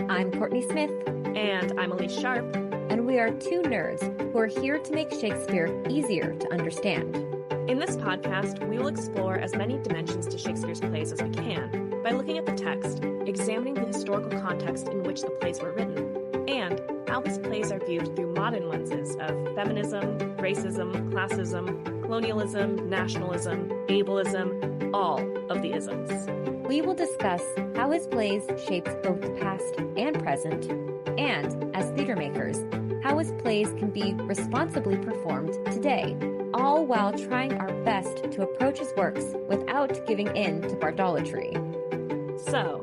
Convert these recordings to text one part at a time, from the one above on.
I'm Kourtney Smith. And I'm Elyse Sharp. And we are two nerds who are here to make Shakespeare easier to understand. In this podcast, we will explore as many dimensions to Shakespeare's plays as we can by looking at the text, examining the historical context in which the plays were written, and how his plays are viewed through modern lenses of feminism, racism, classism, colonialism, nationalism, ableism, all of the isms. We will discuss how his plays shaped both the past and present, and, as theater makers, how his plays can be responsibly performed today, all while trying our best to approach his works without giving in to Bardolatry. So,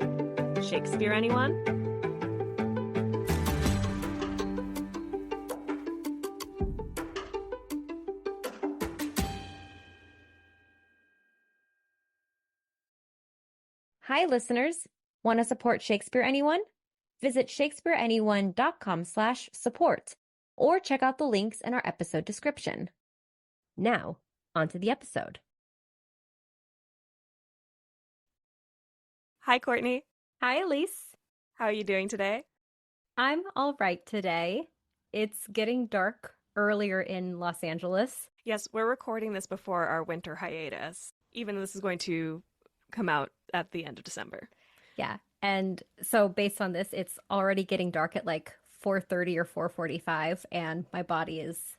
Shakespeare anyone? Hi, listeners. Want to support Shakespeare Anyone? Visit shakespeareanyone.com/support or check out the links in our episode description. Now, onto the episode. Hi, Kourtney. Hi, Elyse. How are you doing today? I'm all right today. It's getting dark earlier in Los Angeles. Yes, we're recording this before our winter hiatus, even though this is going to come out at the end of December. Yeah. And so based on this, it's already getting dark at like 4:30 or 4:45, and my body is,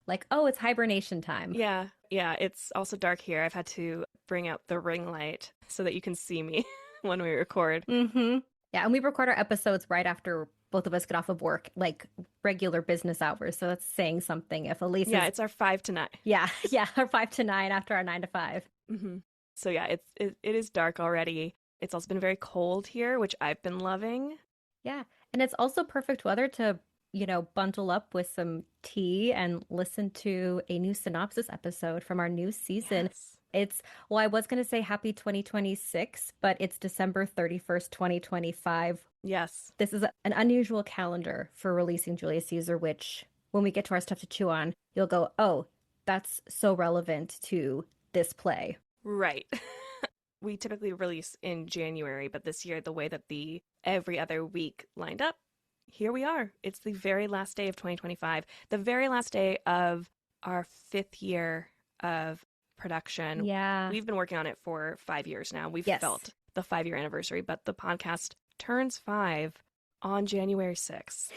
like, oh, it's hibernation time. Yeah, it's also dark here. I've had to bring out the ring light so that you can see me when we record. Mm-hmm. Yeah, and we record our episodes right after both of us get off of work, like regular business hours. So that's saying something. If Elyse it's our 5 to 9. Yeah, our 5 to 9 after our 9 to 5. Mm-hmm. So yeah, it is dark already. It's also been very cold here, which I've been loving. Yeah, and it's also perfect weather to, bundle up with some tea and listen to a new Synopsis episode from our new season. Yes. I was going to say happy 2026, but it's December 31st, 2025. Yes. This is an unusual calendar for releasing Julius Caesar, which when we get to our stuff to chew on, you'll go, oh, that's so relevant to this play. Right. We typically release in January, but this year, the way that the every other week lined up, here we are. It's the very last day of 2025, the very last day of our 5th year of production. Yeah. We've been working on it for 5 years now. We've felt the 5-year anniversary, but the podcast turns 5 on January 6th.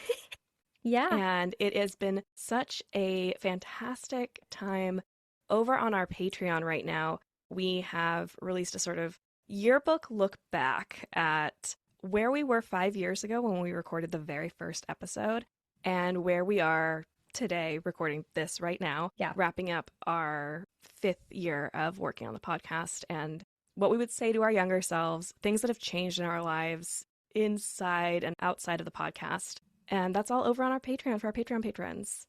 Yeah. And it has been such a fantastic time. Over on our Patreon right now, we have released a sort of yearbook look back at where we were 5 years ago when we recorded the very first episode and where we are today recording this right now, wrapping up our 5th year of working on the podcast, and what we would say to our younger selves, things that have changed in our lives inside and outside of the podcast. And that's all over on our Patreon for our Patreon patrons.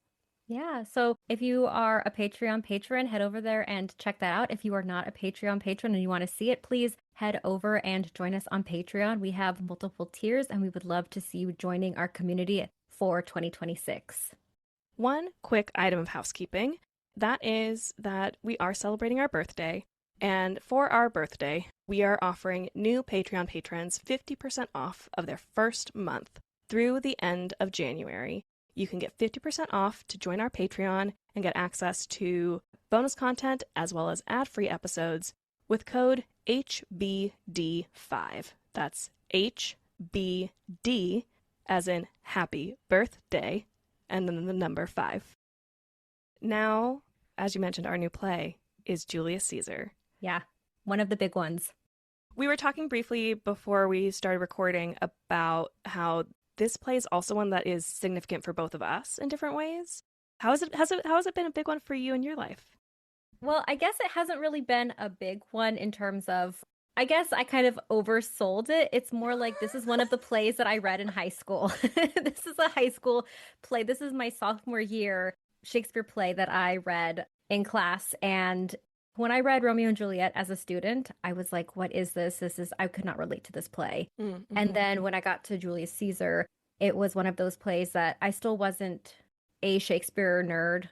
Yeah, so if you are a Patreon patron, head over there and check that out. If you are not a Patreon patron and you want to see it, please head over and join us on Patreon. We have multiple tiers, and we would love to see you joining our community for 2026. One quick item of housekeeping, that is that we are celebrating our birthday, and for our birthday, we are offering new Patreon patrons 50% off of their first month through the end of January. You can get 50% off to join our Patreon and get access to bonus content as well as ad-free episodes with code HBD5. That's HBD as in happy birthday and then the number 5. Now, as you mentioned, our new play is Julius Caesar. Yeah, one of the big ones. We were talking briefly before we started recording about how this play is also one that is significant for both of us in different ways. How has it been a big one for you in your life? Well, I guess it hasn't really been a big one in terms of, I guess I kind of oversold it. It's more like this is one of the plays that I read in high school. This is a high school play. This is my sophomore year Shakespeare play that I read in class. And when I read Romeo and Juliet as a student, I was like, what is this? I could not relate to this play. Mm-hmm. And then when I got to Julius Caesar, it was one of those plays that I still wasn't a Shakespeare nerd.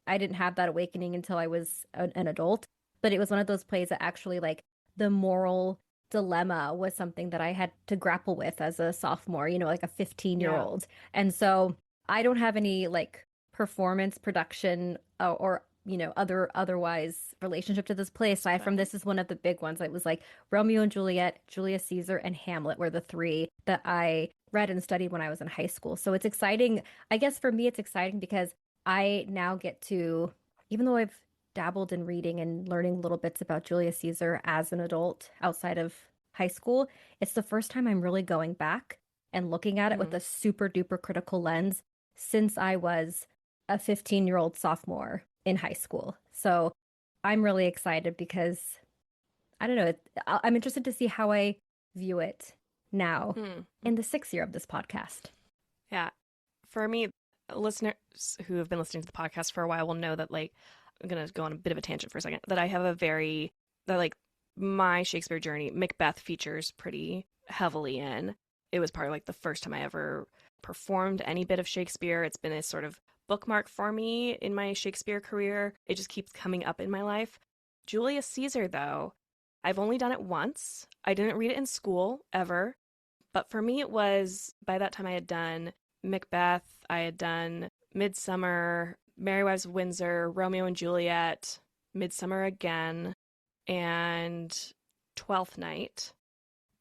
I didn't have that awakening until I was an adult. but it was one of those plays that actually like the moral dilemma was something that I had to grapple with as a sophomore, like a 15-year-old Yeah. old. And so I don't have any like performance production or otherwise relationship to this play aside from Okay. this is one of the big ones. It was like Romeo and Juliet, Julius Caesar, and Hamlet were the three that I read and studied when I was in high school. So it's exciting. I guess for me, it's exciting because I now get to, even though I've dabbled in reading and learning little bits about Julius Caesar as an adult outside of high school, it's the first time I'm really going back and looking at it with Mm. a super duper critical lens since I was a 15-year-old sophomore in high school. So I'm really excited because I don't know, I'm interested to see how I view it now Mm. in the 6th year of this podcast. Yeah. For me, listeners who have been listening to the podcast for a while will know that, like, I'm going to go on a bit of a tangent for a second, that I have my Shakespeare journey, Macbeth features pretty heavily in. It was probably like the first time I ever performed any bit of Shakespeare. It's been a sort of bookmark for me in my Shakespeare career. It just keeps coming up in my life. Julius Caesar, though, I've only done it once. I didn't read it in school ever. But for me, it was, by that time I had done Macbeth, I had done Midsummer, Merry Wives of Windsor, Romeo and Juliet, Midsummer Again, and Twelfth Night.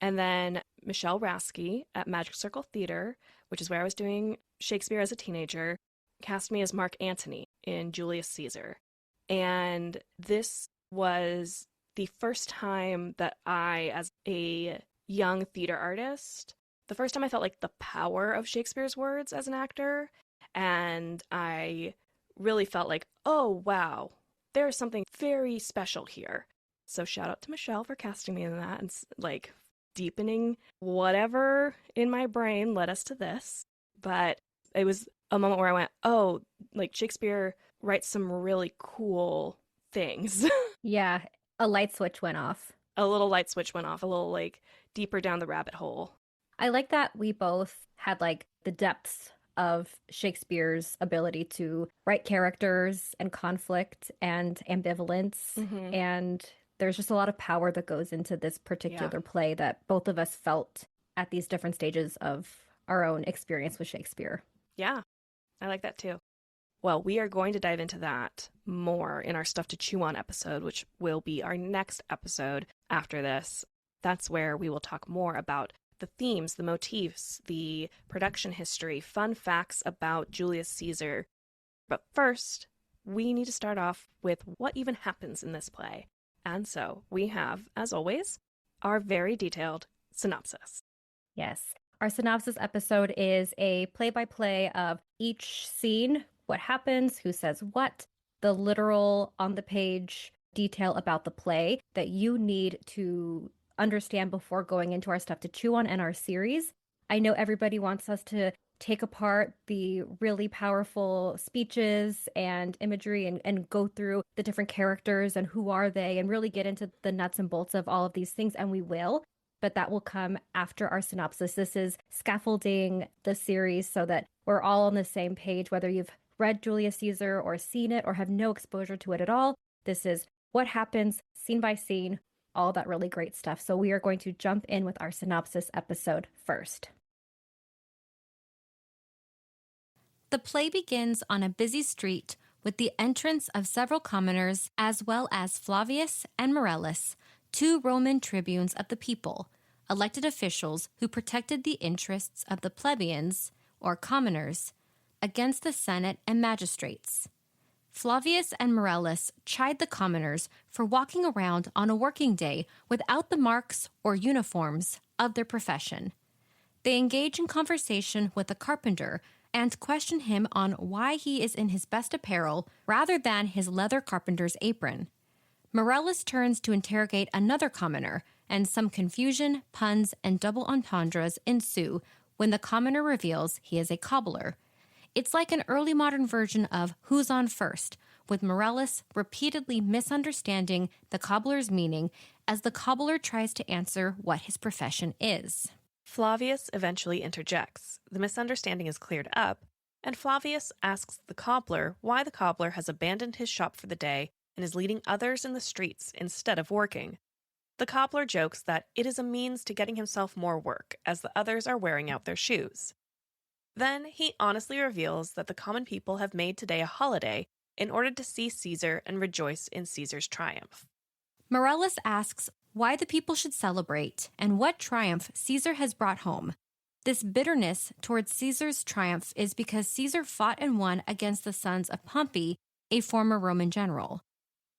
And then Michelle Rasky at Magic Circle Theater, which is where I was doing Shakespeare as a teenager, cast me as Mark Antony in Julius Caesar. And this was the first time that I, as a young theater artist, the first time I felt like the power of Shakespeare's words as an actor. And I really felt like, oh, wow, there's something very special here. So shout out to Michelle for casting me in that and like deepening whatever in my brain led us to this. But it was a moment where I went, oh, like Shakespeare writes some really cool things. Yeah, a light switch went off. A little light switch went off, a little like deeper down the rabbit hole. I like that we both had like the depths of Shakespeare's ability to write characters and conflict and ambivalence. Mm-hmm. And there's just a lot of power that goes into this Yeah. particular play that both of us felt at these different stages of our own experience with Shakespeare. Yeah, I like that too. Well, we are going to dive into that more in our Stuff to Chew On episode, which will be our next episode after this. That's where we will talk more about the themes, the motifs, the production history, fun facts about Julius Caesar. But first, we need to start off with what even happens in this play. And so we have, as always, our very detailed synopsis. Yes. Our synopsis episode is a play-by-play of each scene, what happens, who says what, the literal on-the-page detail about the play that you need to understand before going into our Stuff to Chew On and our series. I know everybody wants us to take apart the really powerful speeches and imagery and go through the different characters and who are they and really get into the nuts and bolts of all of these things, and we will. But that will come after our synopsis. This is scaffolding the series so that we're all on the same page, whether you've read Julius Caesar or seen it or have no exposure to it at all. This is what happens scene by scene, all that really great stuff. So we are going to jump in with our synopsis episode first. The play begins on a busy street with the entrance of several commoners as well as Flavius and Morellus, two Roman tribunes of the people, elected officials who protected the interests of the plebeians, or commoners, against the Senate and magistrates. Flavius and Morellus chide the commoners for walking around on a working day without the marks or uniforms of their profession. They engage in conversation with a carpenter and question him on why he is in his best apparel rather than his leather carpenter's apron. Morellus turns to interrogate another commoner, and some confusion, puns, and double entendres ensue when the commoner reveals he is a cobbler. It's like an early modern version of Who's On First, with Morellus repeatedly misunderstanding the cobbler's meaning as the cobbler tries to answer what his profession is. Flavius eventually interjects. The misunderstanding is cleared up, and Flavius asks the cobbler why the cobbler has abandoned his shop for the day and is leading others in the streets instead of working. The cobbler jokes that it is a means to getting himself more work, as the others are wearing out their shoes. Then he honestly reveals that the common people have made today a holiday in order to see Caesar and rejoice in Caesar's triumph. Morellis asks why the people should celebrate and what triumph Caesar has brought home. This bitterness towards Caesar's triumph is because Caesar fought and won against the sons of Pompey, a former Roman general.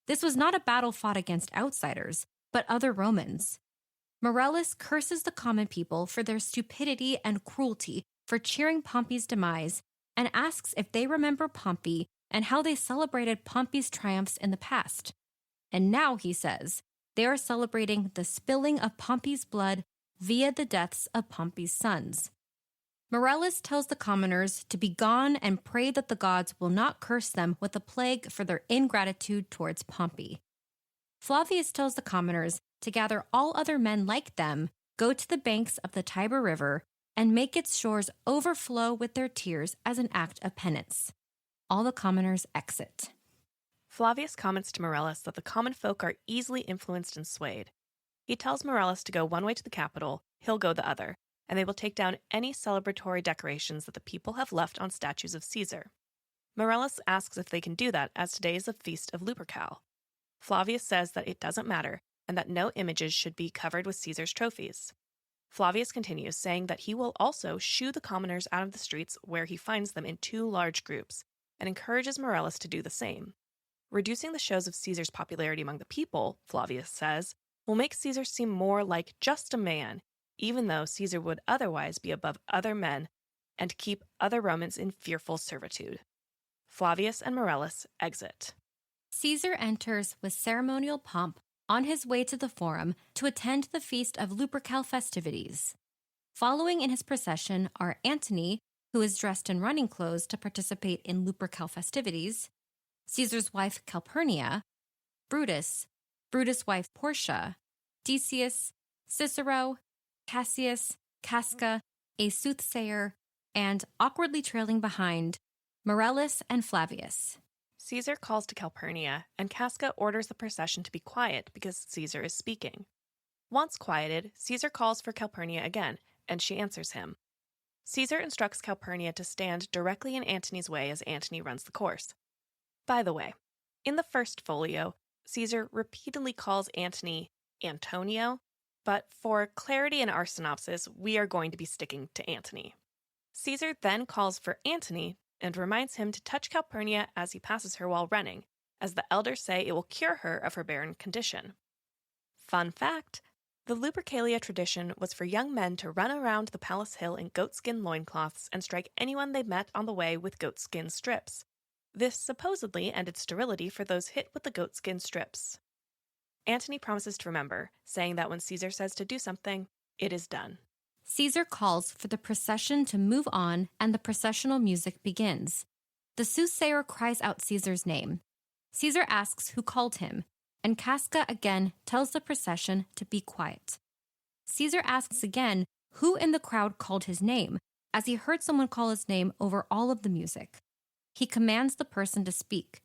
This was not a battle fought against outsiders, but other Romans. Morellis curses the common people for their stupidity and cruelty for cheering Pompey's demise and asks if they remember Pompey and how they celebrated Pompey's triumphs in the past. And now, he says, they are celebrating the spilling of Pompey's blood via the deaths of Pompey's sons. Morellis tells the commoners to be gone and pray that the gods will not curse them with a plague for their ingratitude towards Pompey. Flavius tells the commoners to gather all other men like them, go to the banks of the Tiber River, and make its shores overflow with their tears as an act of penance. All the commoners exit. Flavius comments to Morellis that the common folk are easily influenced and swayed. He tells Morellis to go one way to the capital, he'll go the other, and they will take down any celebratory decorations that the people have left on statues of Caesar. Morellis asks if they can do that, as today is a feast of Lupercal. Flavius says that it doesn't matter, and that no images should be covered with Caesar's trophies. Flavius continues, saying that he will also shoo the commoners out of the streets where he finds them in two large groups, and encourages Morellis to do the same. Reducing the shows of Caesar's popularity among the people, Flavius says, will make Caesar seem more like just a man, even though Caesar would otherwise be above other men and keep other Romans in fearful servitude. Flavius and Morellis exit. Caesar enters with ceremonial pomp on his way to the Forum to attend the feast of Lupercal festivities. Following in his procession are Antony, who is dressed in running clothes to participate in Lupercal festivities, Caesar's wife Calpurnia, Brutus, Brutus' wife Portia, Decius, Cicero, Cassius, Casca, a soothsayer, and, awkwardly trailing behind, Morellis and Flavius. Caesar calls to Calpurnia, and Casca orders the procession to be quiet because Caesar is speaking. Once quieted, Caesar calls for Calpurnia again, and she answers him. Caesar instructs Calpurnia to stand directly in Antony's way as Antony runs the course. By the way, in the first folio, Caesar repeatedly calls Antony Antonio, but for clarity in our synopsis, we are going to be sticking to Antony. Caesar then calls for Antony and reminds him to touch Calpurnia as he passes her while running, as the elders say it will cure her of her barren condition. Fun fact, the Lupercalia tradition was for young men to run around the palace hill in goatskin loincloths and strike anyone they met on the way with goatskin strips. This supposedly ended sterility for those hit with the goatskin strips. Antony promises to remember, saying that when Caesar says to do something, it is done. Caesar calls for the procession to move on, and the processional music begins. The soothsayer cries out Caesar's name. Caesar asks who called him, and Casca again tells the procession to be quiet. Caesar asks again who in the crowd called his name, as he heard someone call his name over all of the music. He commands the person to speak,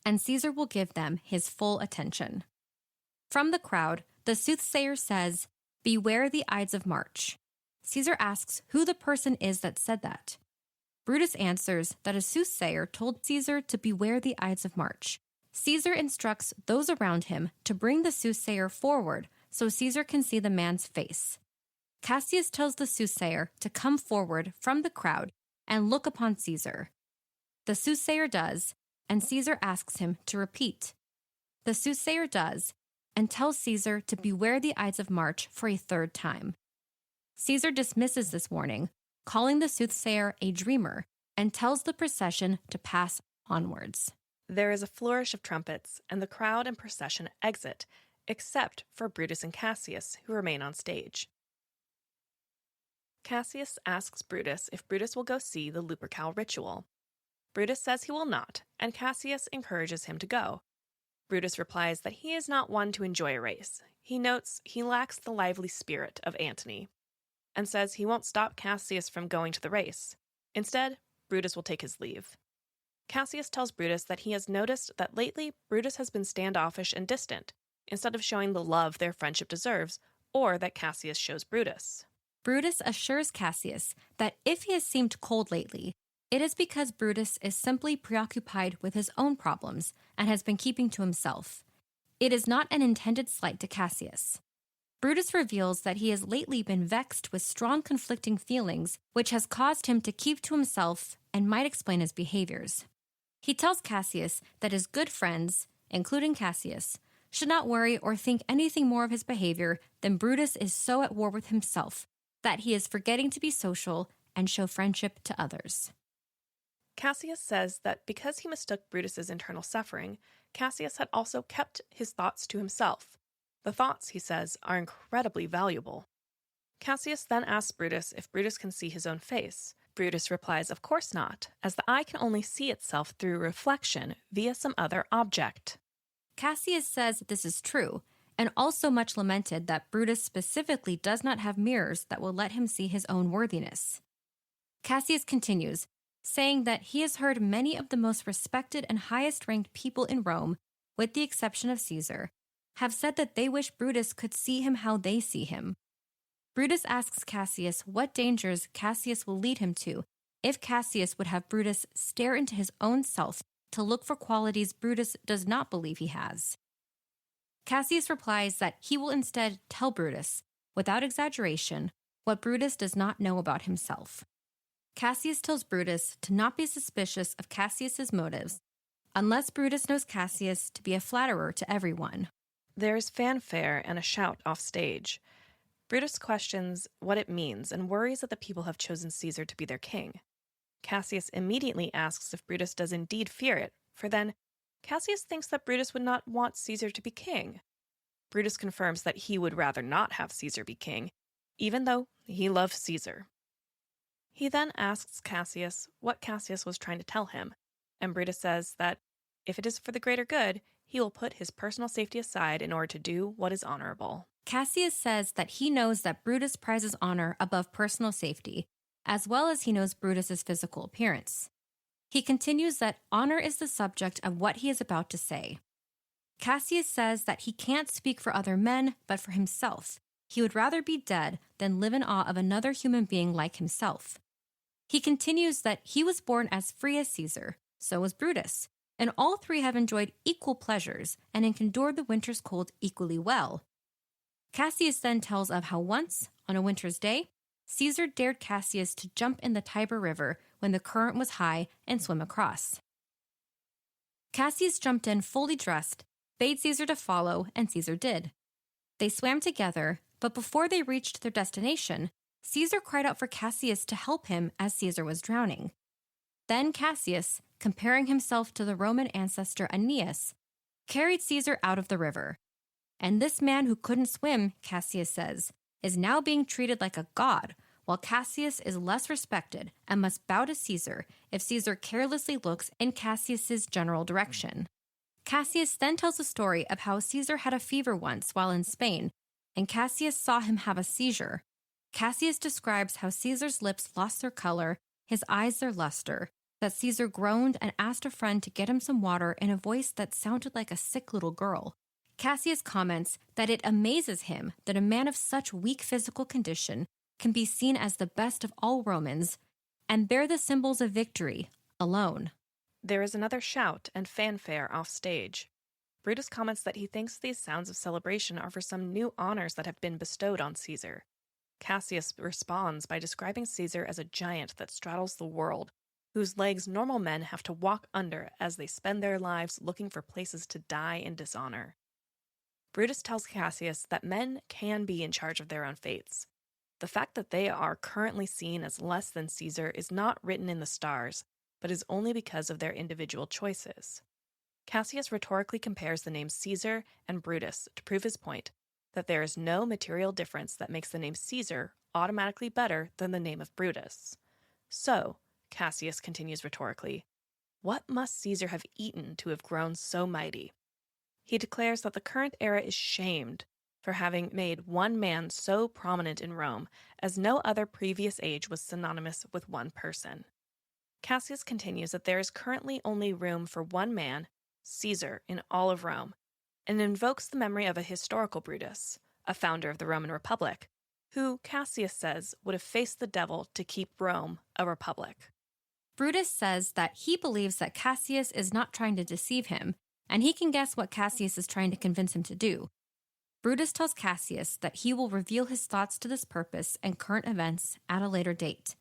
and Caesar will give them his full attention. From the crowd, the soothsayer says, "Beware the Ides of March." Caesar asks who the person is that said that. Brutus answers that a soothsayer told Caesar to beware the Ides of March. Caesar instructs those around him to bring the soothsayer forward so Caesar can see the man's face. Cassius tells the soothsayer to come forward from the crowd and look upon Caesar. The soothsayer does, and Caesar asks him to repeat. The soothsayer does, and tells Caesar to beware the Ides of March for a third time. Caesar dismisses this warning, calling the soothsayer a dreamer, and tells the procession to pass onwards. There is a flourish of trumpets, and the crowd and procession exit, except for Brutus and Cassius, who remain on stage. Cassius asks Brutus if Brutus will go see the Lupercal ritual. Brutus says he will not, and Cassius encourages him to go. Brutus replies that he is not one to enjoy a race. He notes he lacks the lively spirit of Antony, and says he won't stop Cassius from going to the race. Instead, Brutus will take his leave. Cassius tells Brutus that he has noticed that lately Brutus has been standoffish and distant, instead of showing the love their friendship deserves, or that Cassius shows Brutus. Brutus assures Cassius that if he has seemed cold lately, it is because Brutus is simply preoccupied with his own problems and has been keeping to himself. It is not an intended slight to Cassius. Brutus reveals that he has lately been vexed with strong conflicting feelings, which has caused him to keep to himself and might explain his behaviors. He tells Cassius that his good friends, including Cassius, should not worry or think anything more of his behavior than Brutus is so at war with himself that he is forgetting to be social and show friendship to others. Cassius says that because he mistook Brutus's internal suffering, Cassius had also kept his thoughts to himself. The thoughts, he says, are incredibly valuable. Cassius then asks Brutus if Brutus can see his own face. Brutus replies, of course not, as the eye can only see itself through reflection via some other object. Cassius says this is true, and also much lamented that Brutus specifically does not have mirrors that will let him see his own worthiness. Cassius continues, saying that he has heard many of the most respected and highest-ranked people in Rome, with the exception of Caesar, have said that they wish Brutus could see him how they see him. Brutus asks Cassius what dangers Cassius will lead him to if Cassius would have Brutus stare into his own self to look for qualities Brutus does not believe he has. Cassius replies that he will instead tell Brutus, without exaggeration, what Brutus does not know about himself. Cassius tells Brutus to not be suspicious of Cassius's motives, unless Brutus knows Cassius to be a flatterer to everyone. There's fanfare and a shout off stage. Brutus questions what it means and worries that the people have chosen Caesar to be their king. Cassius immediately asks if Brutus does indeed fear it, for then Cassius thinks that Brutus would not want Caesar to be king. Brutus confirms that he would rather not have Caesar be king, even though he loves Caesar. He then asks Cassius what Cassius was trying to tell him, and Brutus says that if it is for the greater good, he will put his personal safety aside in order to do what is honorable. Cassius says that he knows that Brutus prizes honor above personal safety, as well as he knows Brutus's physical appearance. He continues that honor is the subject of what he is about to say. Cassius says that he can't speak for other men, but for himself. He would rather be dead than live in awe of another human being like himself. He continues that he was born as free as Caesar, so was Brutus, and all three have enjoyed equal pleasures and endured the winter's cold equally well. Cassius then tells of how once, on a winter's day, Caesar dared Cassius to jump in the Tiber River when the current was high and swim across. Cassius jumped in fully dressed, bade Caesar to follow, and Caesar did. They swam together, but before they reached their destination, Caesar cried out for Cassius to help him as Caesar was drowning. Then Cassius, comparing himself to the Roman ancestor Aeneas, carried Caesar out of the river. And this man who couldn't swim, Cassius says, is now being treated like a god, while Cassius is less respected and must bow to Caesar if Caesar carelessly looks in Cassius's general direction. Cassius then tells a story of how Caesar had a fever once while in Spain, and Cassius saw him have a seizure. Cassius describes how Caesar's lips lost their color, his eyes their luster, that Caesar groaned and asked a friend to get him some water in a voice that sounded like a sick little girl. Cassius comments that it amazes him that a man of such weak physical condition can be seen as the best of all Romans and bear the symbols of victory alone. There is another shout and fanfare off stage. Brutus comments that he thinks these sounds of celebration are for some new honors that have been bestowed on Caesar. Cassius responds by describing Caesar as a giant that straddles the world, whose legs normal men have to walk under as they spend their lives looking for places to die in dishonor. Brutus tells Cassius that men can be in charge of their own fates. The fact that they are currently seen as less than Caesar is not written in the stars, but is only because of their individual choices. Cassius rhetorically compares the names Caesar and Brutus to prove his point that there is no material difference that makes the name Caesar automatically better than the name of Brutus. So, Cassius continues rhetorically, what must Caesar have eaten to have grown so mighty? He declares that the current era is shamed for having made one man so prominent in Rome, as no other previous age was synonymous with one person. Cassius continues that there is currently only room for one man, Caesar, in all of Rome, and invokes the memory of a historical Brutus, a founder of the Roman Republic, who Cassius says would have faced the devil to keep Rome a republic. Brutus says that he believes that Cassius is not trying to deceive him, and he can guess what Cassius is trying to convince him to do. Brutus tells Cassius that he will reveal his thoughts to this purpose and current events at a later date.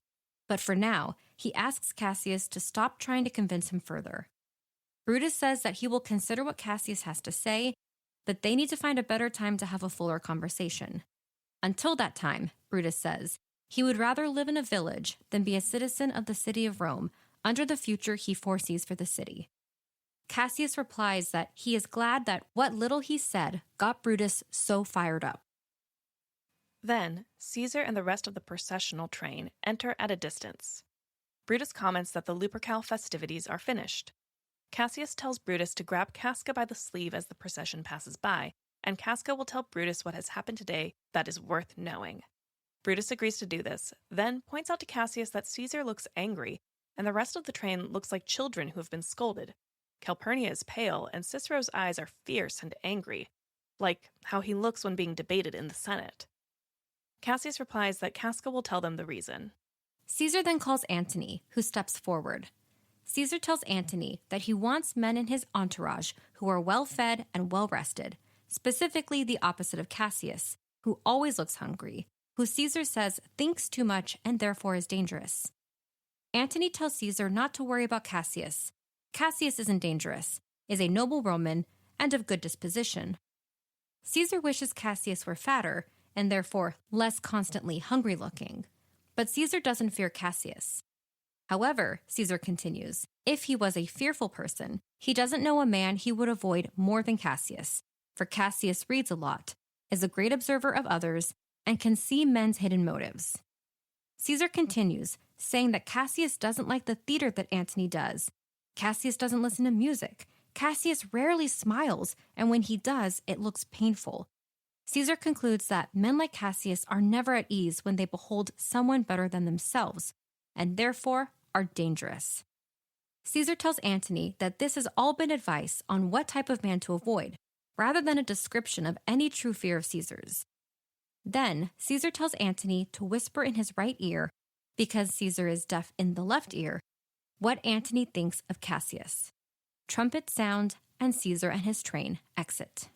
But for now, he asks Cassius to stop trying to convince him further. Brutus says that he will consider what Cassius has to say, that they need to find a better time to have a fuller conversation. Until that time, Brutus says, he would rather live in a village than be a citizen of the city of Rome under the future he foresees for the city. Cassius replies that he is glad that what little he said got Brutus so fired up. Then, Caesar and the rest of the processional train enter at a distance. Brutus comments that the Lupercal festivities are finished. Cassius tells Brutus to grab Casca by the sleeve as the procession passes by, and Casca will tell Brutus what has happened today that is worth knowing. Brutus agrees to do this, then points out to Cassius that Caesar looks angry, and the rest of the train looks like children who have been scolded. Calpurnia is pale, and Cicero's eyes are fierce and angry, like how he looks when being debated in the Senate. Cassius replies that Casca will tell them the reason. Caesar then calls Antony, who steps forward. Caesar tells Antony that he wants men in his entourage who are well-fed and well-rested, specifically the opposite of Cassius, who always looks hungry, who Caesar says thinks too much and therefore is dangerous. Antony tells Caesar not to worry about Cassius. Cassius isn't dangerous, is a noble Roman, and of good disposition. Caesar wishes Cassius were fatter, and therefore less constantly hungry-looking. But Caesar doesn't fear Cassius. However, Caesar continues, if he was a fearful person, he doesn't know a man he would avoid more than Cassius, for Cassius reads a lot, is a great observer of others, and can see men's hidden motives. Caesar continues, saying that Cassius doesn't like the theater that Antony does. Cassius doesn't listen to music. Cassius rarely smiles, and when he does, it looks painful. Caesar concludes that men like Cassius are never at ease when they behold someone better than themselves, and therefore are dangerous. Caesar tells Antony that this has all been advice on what type of man to avoid, rather than a description of any true fear of Caesar's. Then, Caesar tells Antony to whisper in his right ear, because Caesar is deaf in the left ear, what Antony thinks of Cassius. Trumpets sound, and Caesar and his train exit.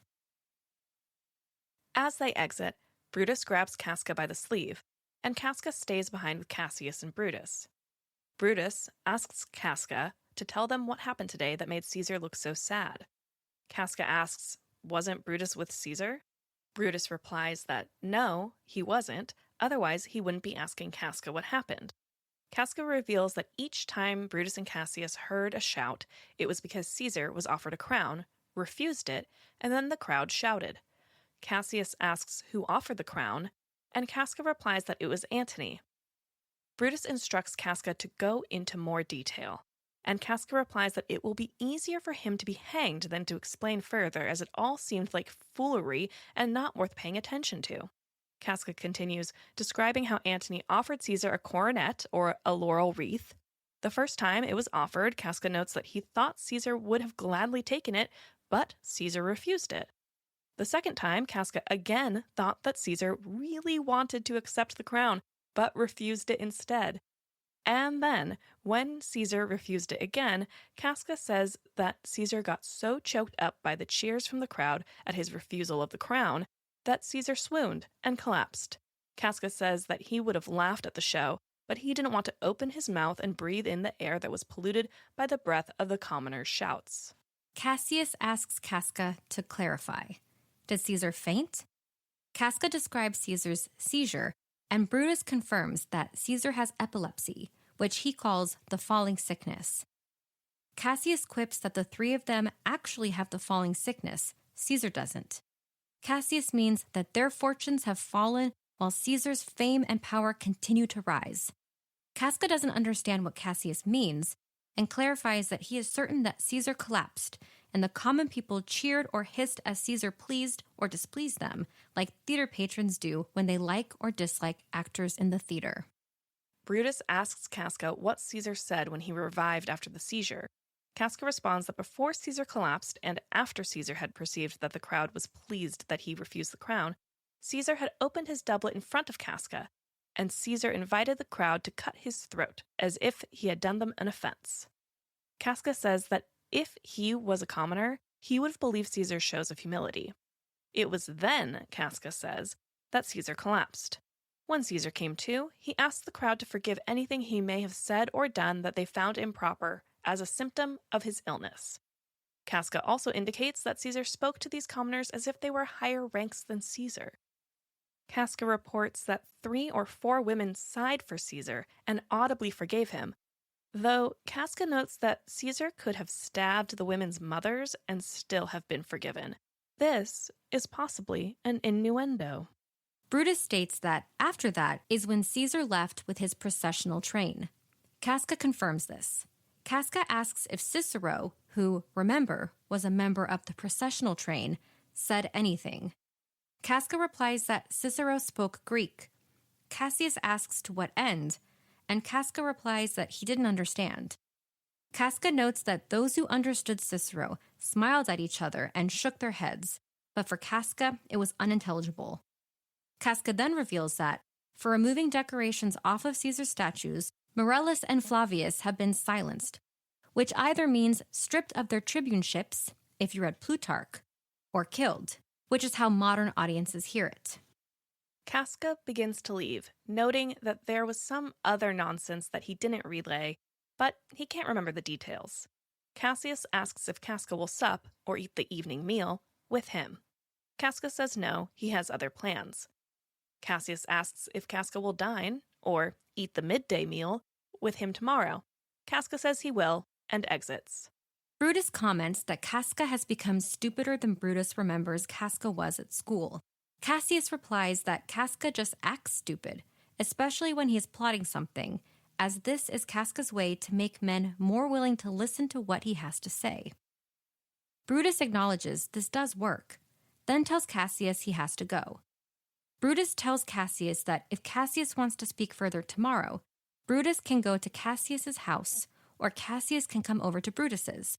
As they exit, Brutus grabs Casca by the sleeve, and Casca stays behind with Cassius and Brutus. Brutus asks Casca to tell them what happened today that made Caesar look so sad. Casca asks, wasn't Brutus with Caesar? Brutus replies that no, he wasn't, otherwise he wouldn't be asking Casca what happened. Casca reveals that each time Brutus and Cassius heard a shout, it was because Caesar was offered a crown, refused it, and then the crowd shouted. Cassius asks who offered the crown, and Casca replies that it was Antony. Brutus instructs Casca to go into more detail, and Casca replies that it will be easier for him to be hanged than to explain further, as it all seemed like foolery and not worth paying attention to. Casca continues, describing how Antony offered Caesar a coronet, or a laurel wreath. The first time it was offered, Casca notes that he thought Caesar would have gladly taken it, but Caesar refused it. The second time, Casca again thought that Caesar really wanted to accept the crown, but refused it instead. And then, when Caesar refused it again, Casca says that Caesar got so choked up by the cheers from the crowd at his refusal of the crown that Caesar swooned and collapsed. Casca says that he would have laughed at the show, but he didn't want to open his mouth and breathe in the air that was polluted by the breath of the commoners' shouts. Cassius asks Casca to clarify. Did Caesar faint? Casca describes Caesar's seizure, and Brutus confirms that Caesar has epilepsy, which he calls the falling sickness. Cassius quips that the three of them actually have the falling sickness. Caesar doesn't. Cassius means that their fortunes have fallen while Caesar's fame and power continue to rise. Casca doesn't understand what Cassius means and clarifies that he is certain that Caesar collapsed and the common people cheered or hissed as Caesar pleased or displeased them, like theater patrons do when they like or dislike actors in the theater. Brutus asks Casca what Caesar said when he revived after the seizure. Casca responds that before Caesar collapsed and after Caesar had perceived that the crowd was pleased that he refused the crown, Caesar had opened his doublet in front of Casca, and Caesar invited the crowd to cut his throat, as if he had done them an offense. Casca says that if he was a commoner, he would have believed Caesar's shows of humility. It was then, Casca says, that Caesar collapsed. When Caesar came to, he asked the crowd to forgive anything he may have said or done that they found improper as a symptom of his illness. Casca also indicates that Caesar spoke to these commoners as if they were higher ranks than Caesar. Casca reports that 3 or 4 women sighed for Caesar and audibly forgave him, though Casca notes that Caesar could have stabbed the women's mothers and still have been forgiven. This is possibly an innuendo. Brutus states that after that is when Caesar left with his processional train. Casca confirms this. Casca asks if Cicero, who, remember, was a member of the processional train, said anything. Casca replies that Cicero spoke Greek. Cassius asks to what end, and Casca replies that he didn't understand. Casca notes that those who understood Cicero smiled at each other and shook their heads, but for Casca, it was unintelligible. Casca then reveals that, for removing decorations off of Caesar's statues, Morellus and Flavius have been silenced, which either means stripped of their tribuneships, if you read Plutarch, or killed, which is how modern audiences hear it. Casca begins to leave, noting that there was some other nonsense that he didn't relay, but he can't remember the details. Cassius asks if Casca will sup, or eat the evening meal, with him. Casca says no, he has other plans. Cassius asks if Casca will dine, or eat the midday meal, with him tomorrow. Casca says he will, and exits. Brutus comments that Casca has become stupider than Brutus remembers Casca was at school. Cassius replies that Casca just acts stupid, especially when he is plotting something, as this is Casca's way to make men more willing to listen to what he has to say. Brutus acknowledges this does work, then tells Cassius he has to go. Brutus tells Cassius that if Cassius wants to speak further tomorrow, Brutus can go to Cassius's house, or Cassius can come over to Brutus's.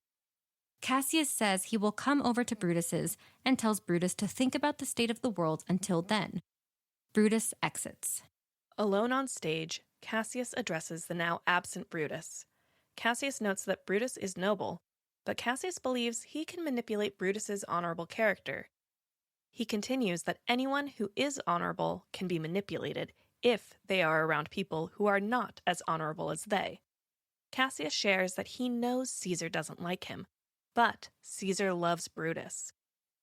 Cassius says he will come over to Brutus's and tells Brutus to think about the state of the world until then. Brutus exits. Alone on stage, Cassius addresses the now absent Brutus. Cassius notes that Brutus is noble, but Cassius believes he can manipulate Brutus's honorable character. He continues that anyone who is honorable can be manipulated if they are around people who are not as honorable as they. Cassius shares that he knows Caesar doesn't like him, but Caesar loves Brutus.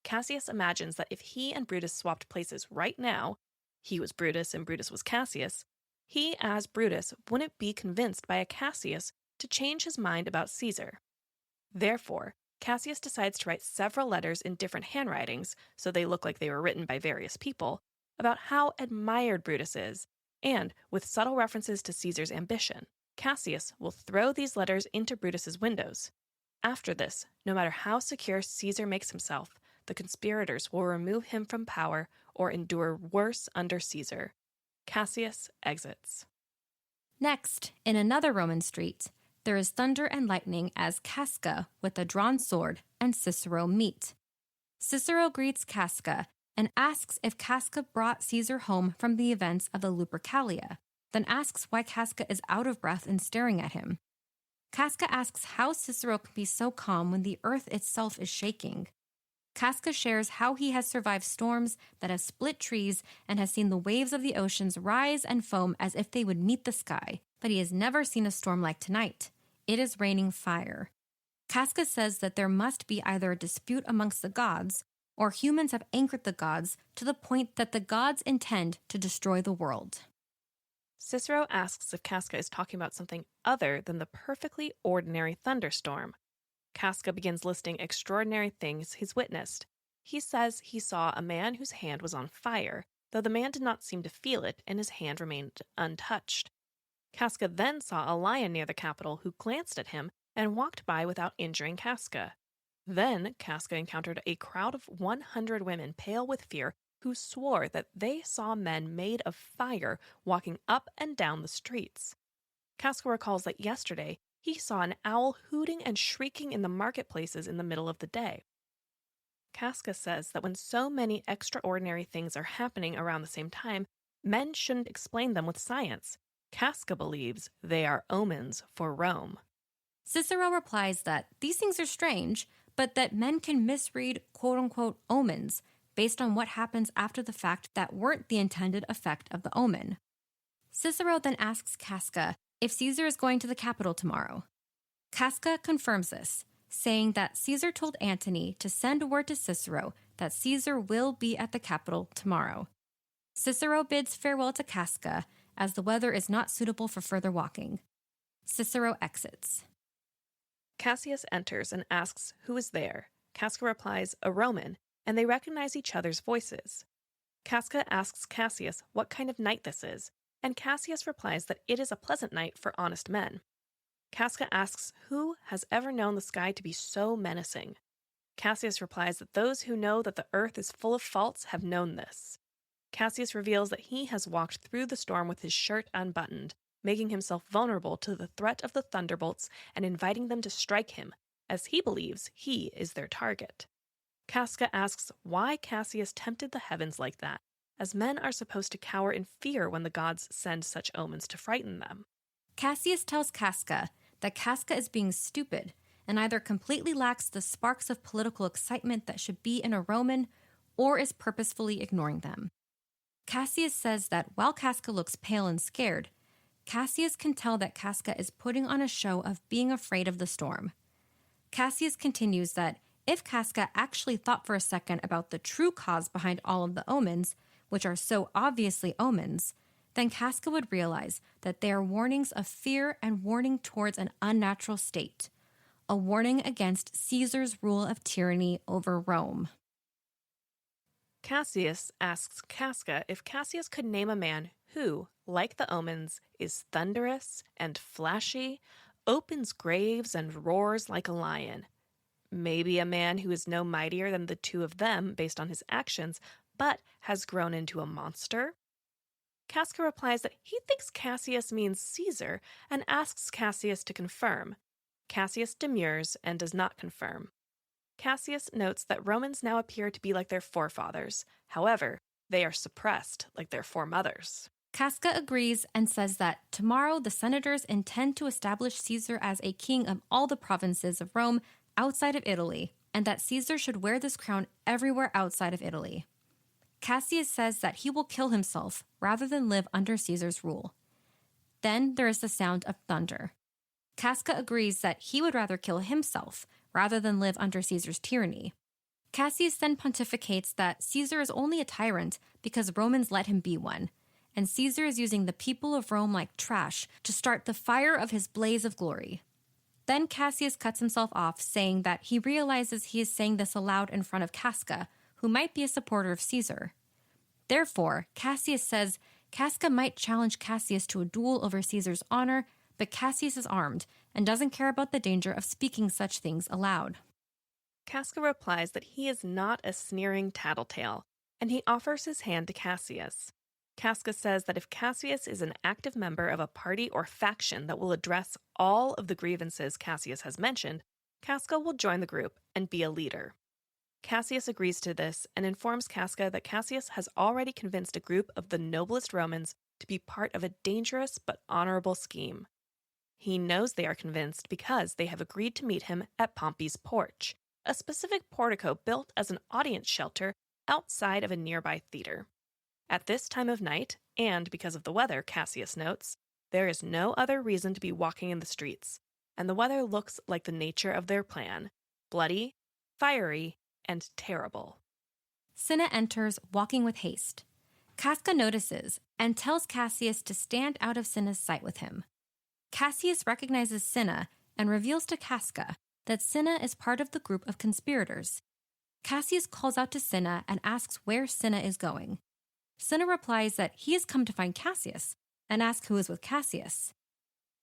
Cassius imagines that if he and Brutus swapped places right now, he was Brutus and Brutus was Cassius, he, as Brutus, wouldn't be convinced by a Cassius to change his mind about Caesar. Therefore, Cassius decides to write several letters in different handwritings, so they look like they were written by various people, about how admired Brutus is, and with subtle references to Caesar's ambition. Cassius will throw these letters into Brutus's windows. After this, no matter how secure Caesar makes himself, the conspirators will remove him from power or endure worse under Caesar. Cassius exits. Next, in another Roman street, there is thunder and lightning as Casca, with a drawn sword, and Cicero meet. Cicero greets Casca and asks if Casca brought Caesar home from the events of the Lupercalia, then asks why Casca is out of breath and staring at him. Casca asks how Cicero can be so calm when the earth itself is shaking. Casca shares how he has survived storms that have split trees and has seen the waves of the oceans rise and foam as if they would meet the sky, but he has never seen a storm like tonight. It is raining fire. Casca says that there must be either a dispute amongst the gods, or humans have angered the gods to the point that the gods intend to destroy the world. Cicero asks if Casca is talking about something other than the perfectly ordinary thunderstorm. Casca begins listing extraordinary things he's witnessed. He says he saw a man whose hand was on fire, though the man did not seem to feel it and his hand remained untouched. Casca then saw a lion near the Capitol who glanced at him and walked by without injuring Casca. Then Casca encountered a crowd of 100 women pale with fear who swore that they saw men made of fire walking up and down the streets. Casca recalls that yesterday he saw an owl hooting and shrieking in the marketplaces in the middle of the day. Casca says that when so many extraordinary things are happening around the same time, men shouldn't explain them with science. Casca believes they are omens for Rome. Cicero replies that these things are strange, but that men can misread quote-unquote omens based on what happens after the fact that weren't the intended effect of the omen. Cicero then asks Casca if Caesar is going to the Capitol tomorrow. Casca confirms this, saying that Caesar told Antony to send word to Cicero that Caesar will be at the Capitol tomorrow. Cicero bids farewell to Casca as the weather is not suitable for further walking. Cicero exits. Cassius enters and asks who is there. Casca replies, a Roman, and they recognize each other's voices. Casca asks Cassius what kind of night this is, and Cassius replies that it is a pleasant night for honest men. Casca asks who has ever known the sky to be so menacing. Cassius replies that those who know that the earth is full of faults have known this. Cassius reveals that he has walked through the storm with his shirt unbuttoned, making himself vulnerable to the threat of the thunderbolts and inviting them to strike him, as he believes he is their target. Casca asks why Cassius tempted the heavens like that, as men are supposed to cower in fear when the gods send such omens to frighten them. Cassius tells Casca that Casca is being stupid and either completely lacks the sparks of political excitement that should be in a Roman or is purposefully ignoring them. Cassius says that while Casca looks pale and scared, Cassius can tell that Casca is putting on a show of being afraid of the storm. Cassius continues that if Casca actually thought for a second about the true cause behind all of the omens, which are so obviously omens, then Casca would realize that they are warnings of fear and warning towards an unnatural state, a warning against Caesar's rule of tyranny over Rome. Cassius asks Casca if Cassius could name a man who, like the omens, is thunderous and flashy, opens graves and roars like a lion. Maybe a man who is no mightier than the two of them based on his actions, but has grown into a monster? Casca replies that he thinks Cassius means Caesar and asks Cassius to confirm. Cassius demurs and does not confirm. Cassius notes that Romans now appear to be like their forefathers. However, they are suppressed like their foremothers. Casca agrees and says that tomorrow the senators intend to establish Caesar as a king of all the provinces of Rome outside of Italy, and that Caesar should wear this crown everywhere outside of Italy. Cassius says that he will kill himself rather than live under Caesar's rule. Then there is the sound of thunder. Casca agrees that he would rather kill himself rather than live under Caesar's tyranny. Cassius then pontificates that Caesar is only a tyrant because Romans let him be one, and Caesar is using the people of Rome like trash to start the fire of his blaze of glory. Then Cassius cuts himself off, saying that he realizes he is saying this aloud in front of Casca, who might be a supporter of Caesar. Therefore, Cassius says Casca might challenge Cassius to a duel over Caesar's honor, but Cassius is armed and doesn't care about the danger of speaking such things aloud. Casca replies that he is not a sneering tattletale, and he offers his hand to Cassius. Casca says that if Cassius is an active member of a party or faction that will address all of the grievances Cassius has mentioned, Casca will join the group and be a leader. Cassius agrees to this and informs Casca that Cassius has already convinced a group of the noblest Romans to be part of a dangerous but honorable scheme. He knows they are convinced because they have agreed to meet him at Pompey's porch, a specific portico built as an audience shelter outside of a nearby theater. At this time of night, and because of the weather, Cassius notes, there is no other reason to be walking in the streets, and the weather looks like the nature of their plan, bloody, fiery, and terrible. Cinna enters, walking with haste. Casca notices and tells Cassius to stand out of Cinna's sight with him. Cassius recognizes Cinna and reveals to Casca that Cinna is part of the group of conspirators. Cassius calls out to Cinna and asks where Cinna is going. Cinna replies that he has come to find Cassius and asks who is with Cassius.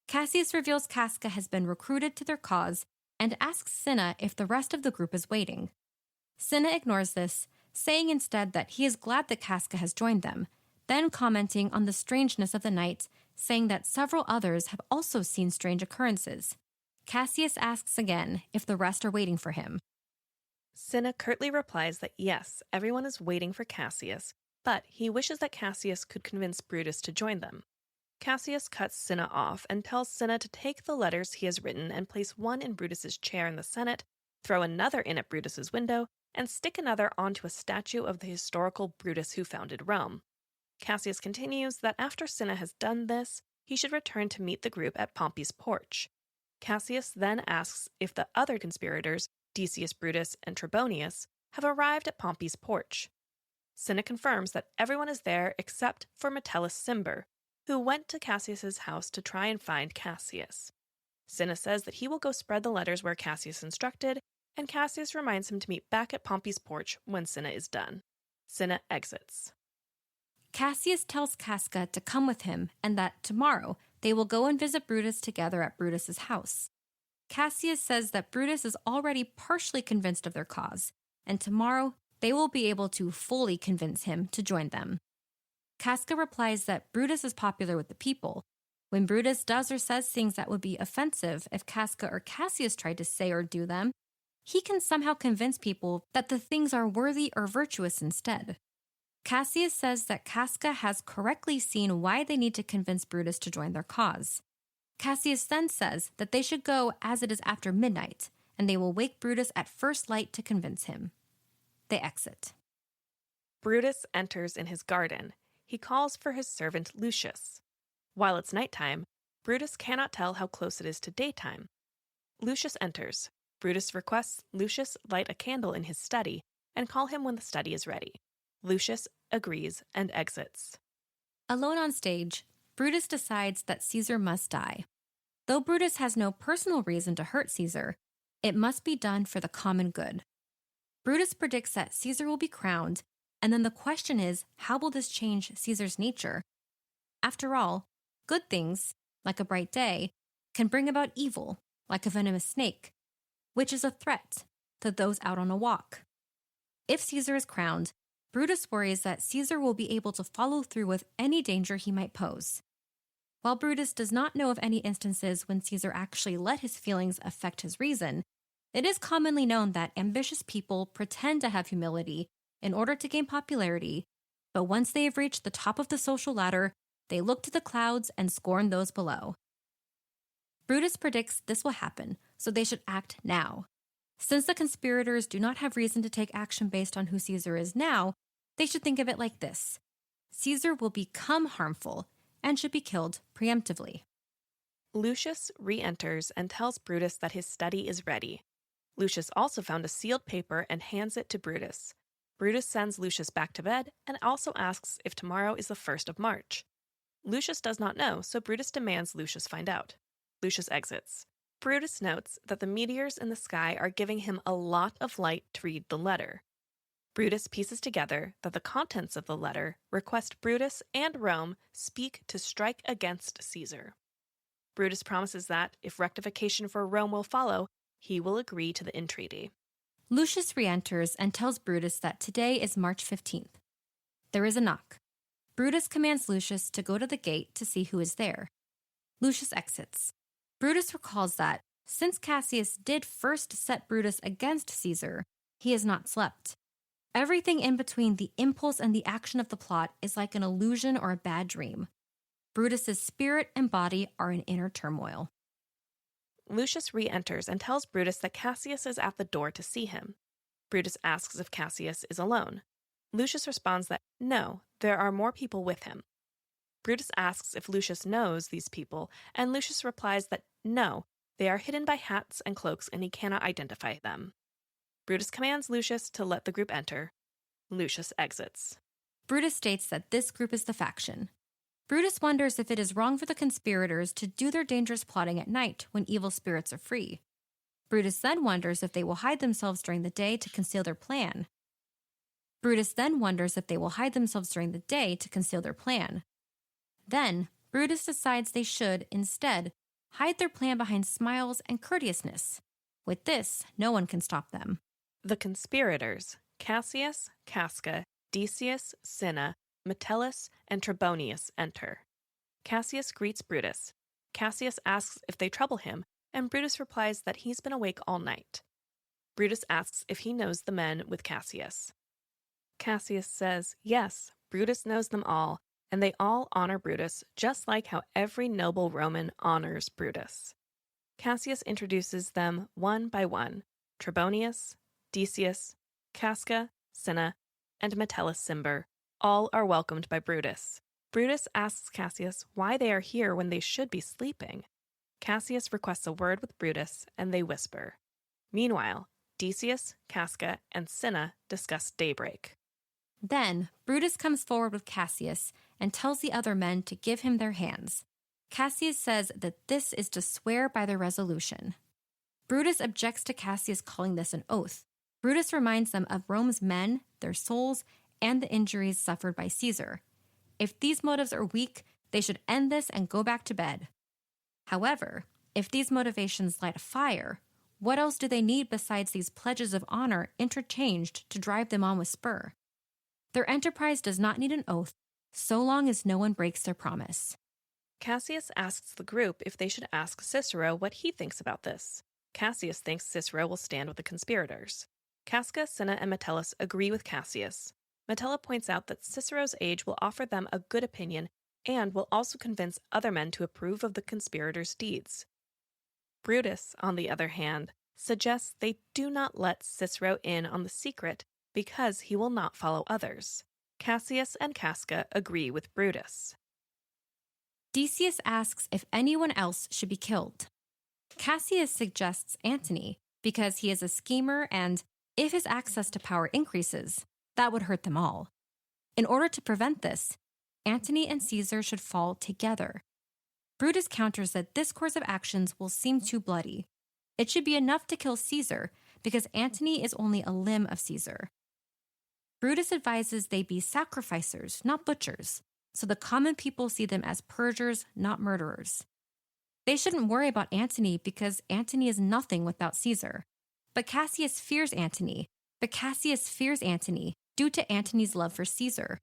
Cassius reveals Casca has been recruited to their cause and asks Cinna if the rest of the group is waiting. Cinna ignores this, saying instead that he is glad that Casca has joined them, then commenting on the strangeness of the night, saying that several others have also seen strange occurrences. Cassius asks again if the rest are waiting for him. Cinna curtly replies that yes, everyone is waiting for Cassius, but he wishes that Cassius could convince Brutus to join them. Cassius cuts Cinna off and tells Cinna to take the letters he has written and place one in Brutus's chair in the Senate, throw another in at Brutus's window, and stick another onto a statue of the historical Brutus who founded Rome. Cassius continues that after Cinna has done this, he should return to meet the group at Pompey's porch. Cassius then asks if the other conspirators, Decius Brutus and Trebonius, have arrived at Pompey's porch. Cinna confirms that everyone is there except for Metellus Cimber, who went to Cassius's house to try and find Cassius. Cinna says that he will go spread the letters where Cassius instructed, and Cassius reminds him to meet back at Pompey's porch when Cinna is done. Cinna exits. Cassius tells Casca to come with him and that tomorrow they will go and visit Brutus together at Brutus's house. Cassius says that Brutus is already partially convinced of their cause, and tomorrow they will be able to fully convince him to join them. Casca replies that Brutus is popular with the people. When Brutus does or says things that would be offensive if Casca or Cassius tried to say or do them, he can somehow convince people that the things are worthy or virtuous instead. Cassius says that Casca has correctly seen why they need to convince Brutus to join their cause. Cassius then says that they should go as it is after midnight, and they will wake Brutus at first light to convince him. They exit. Brutus enters in his garden. He calls for his servant Lucius. While it's nighttime, Brutus cannot tell how close it is to daytime. Lucius enters. Brutus requests Lucius light a candle in his study and call him when the study is ready. Lucius agrees and exits. Alone on stage, Brutus decides that Caesar must die. Though Brutus has no personal reason to hurt Caesar, it must be done for the common good. Brutus predicts that Caesar will be crowned, and then the question is, how will this change Caesar's nature? After all, good things, like a bright day, can bring about evil, like a venomous snake, which is a threat to those out on a walk. If Caesar is crowned, Brutus worries that Caesar will be able to follow through with any danger he might pose. While Brutus does not know of any instances when Caesar actually let his feelings affect his reason, it is commonly known that ambitious people pretend to have humility in order to gain popularity, but once they have reached the top of the social ladder, they look to the clouds and scorn those below. Brutus predicts this will happen, so they should act now. Since the conspirators do not have reason to take action based on who Caesar is now, they should think of it like this: Caesar will become harmful and should be killed preemptively. Lucius re-enters and tells Brutus that his study is ready. Lucius also found a sealed paper and hands it to Brutus. Brutus sends Lucius back to bed and also asks if tomorrow is the 1st of March. Lucius does not know, so Brutus demands Lucius find out. Lucius exits. Brutus notes that the meteors in the sky are giving him a lot of light to read the letter. Brutus pieces together that the contents of the letter request Brutus and Rome speak to strike against Caesar. Brutus promises that, if rectification for Rome will follow, he will agree to the entreaty. Lucius re-enters and tells Brutus that today is March 15th. There is a knock. Brutus commands Lucius to go to the gate to see who is there. Lucius exits. Brutus recalls that, since Cassius did first set Brutus against Caesar, he has not slept. Everything in between the impulse and the action of the plot is like an illusion or a bad dream. Brutus's spirit and body are in inner turmoil. Lucius re-enters and tells Brutus that Cassius is at the door to see him. Brutus asks if Cassius is alone. Lucius responds that no, there are more people with him. Brutus asks if Lucius knows these people, and Lucius replies that no, they are hidden by hats and cloaks and he cannot identify them. Brutus commands Lucius to let the group enter. Lucius exits. Brutus states that this group is the faction. Brutus wonders if it is wrong for the conspirators to do their dangerous plotting at night when evil spirits are free. Brutus then wonders if they will hide themselves during the day to conceal their plan. Then, Brutus decides they should, instead, hide their plan behind smiles and courteousness. With this, no one can stop them. The conspirators, Cassius, Casca, Decius, Cinna, Metellus, and Trebonius enter. Cassius greets Brutus. Cassius asks if they trouble him, and Brutus replies that he's been awake all night. Brutus asks if he knows the men with Cassius. Cassius says yes, Brutus knows them all, and they all honor Brutus just like how every noble Roman honors Brutus. Cassius introduces them one by one: Trebonius, Decius, Casca, Cinna, and Metellus Cimber. All are welcomed by Brutus. Brutus asks Cassius why they are here when they should be sleeping. Cassius requests a word with Brutus, and they whisper. Meanwhile, Decius, Casca, and Cinna discuss daybreak. Then Brutus comes forward with Cassius and tells the other men to give him their hands. Cassius says that this is to swear by their resolution. Brutus objects to Cassius calling this an oath. Brutus reminds them of Rome's men, their souls, and the injuries suffered by Caesar. If these motives are weak, they should end this and go back to bed. However, if these motivations light a fire, what else do they need besides these pledges of honor interchanged to drive them on with spur? Their enterprise does not need an oath, so long as no one breaks their promise. Cassius asks the group if they should ask Cicero what he thinks about this. Cassius thinks Cicero will stand with the conspirators. Casca, Cinna, and Metellus agree with Cassius. Metella points out that Cicero's age will offer them a good opinion and will also convince other men to approve of the conspirators' deeds. Brutus, on the other hand, suggests they do not let Cicero in on the secret because he will not follow others. Cassius and Casca agree with Brutus. Decius asks if anyone else should be killed. Cassius suggests Antony because he is a schemer and, if his access to power increases, that would hurt them all. In order to prevent this, Antony and Caesar should fall together. Brutus counters that this course of actions will seem too bloody. It should be enough to kill Caesar because Antony is only a limb of Caesar. Brutus advises they be sacrificers, not butchers, so the common people see them as purgers, not murderers. They shouldn't worry about Antony because Antony is nothing without Caesar. But Cassius fears Antony due to Antony's love for Caesar.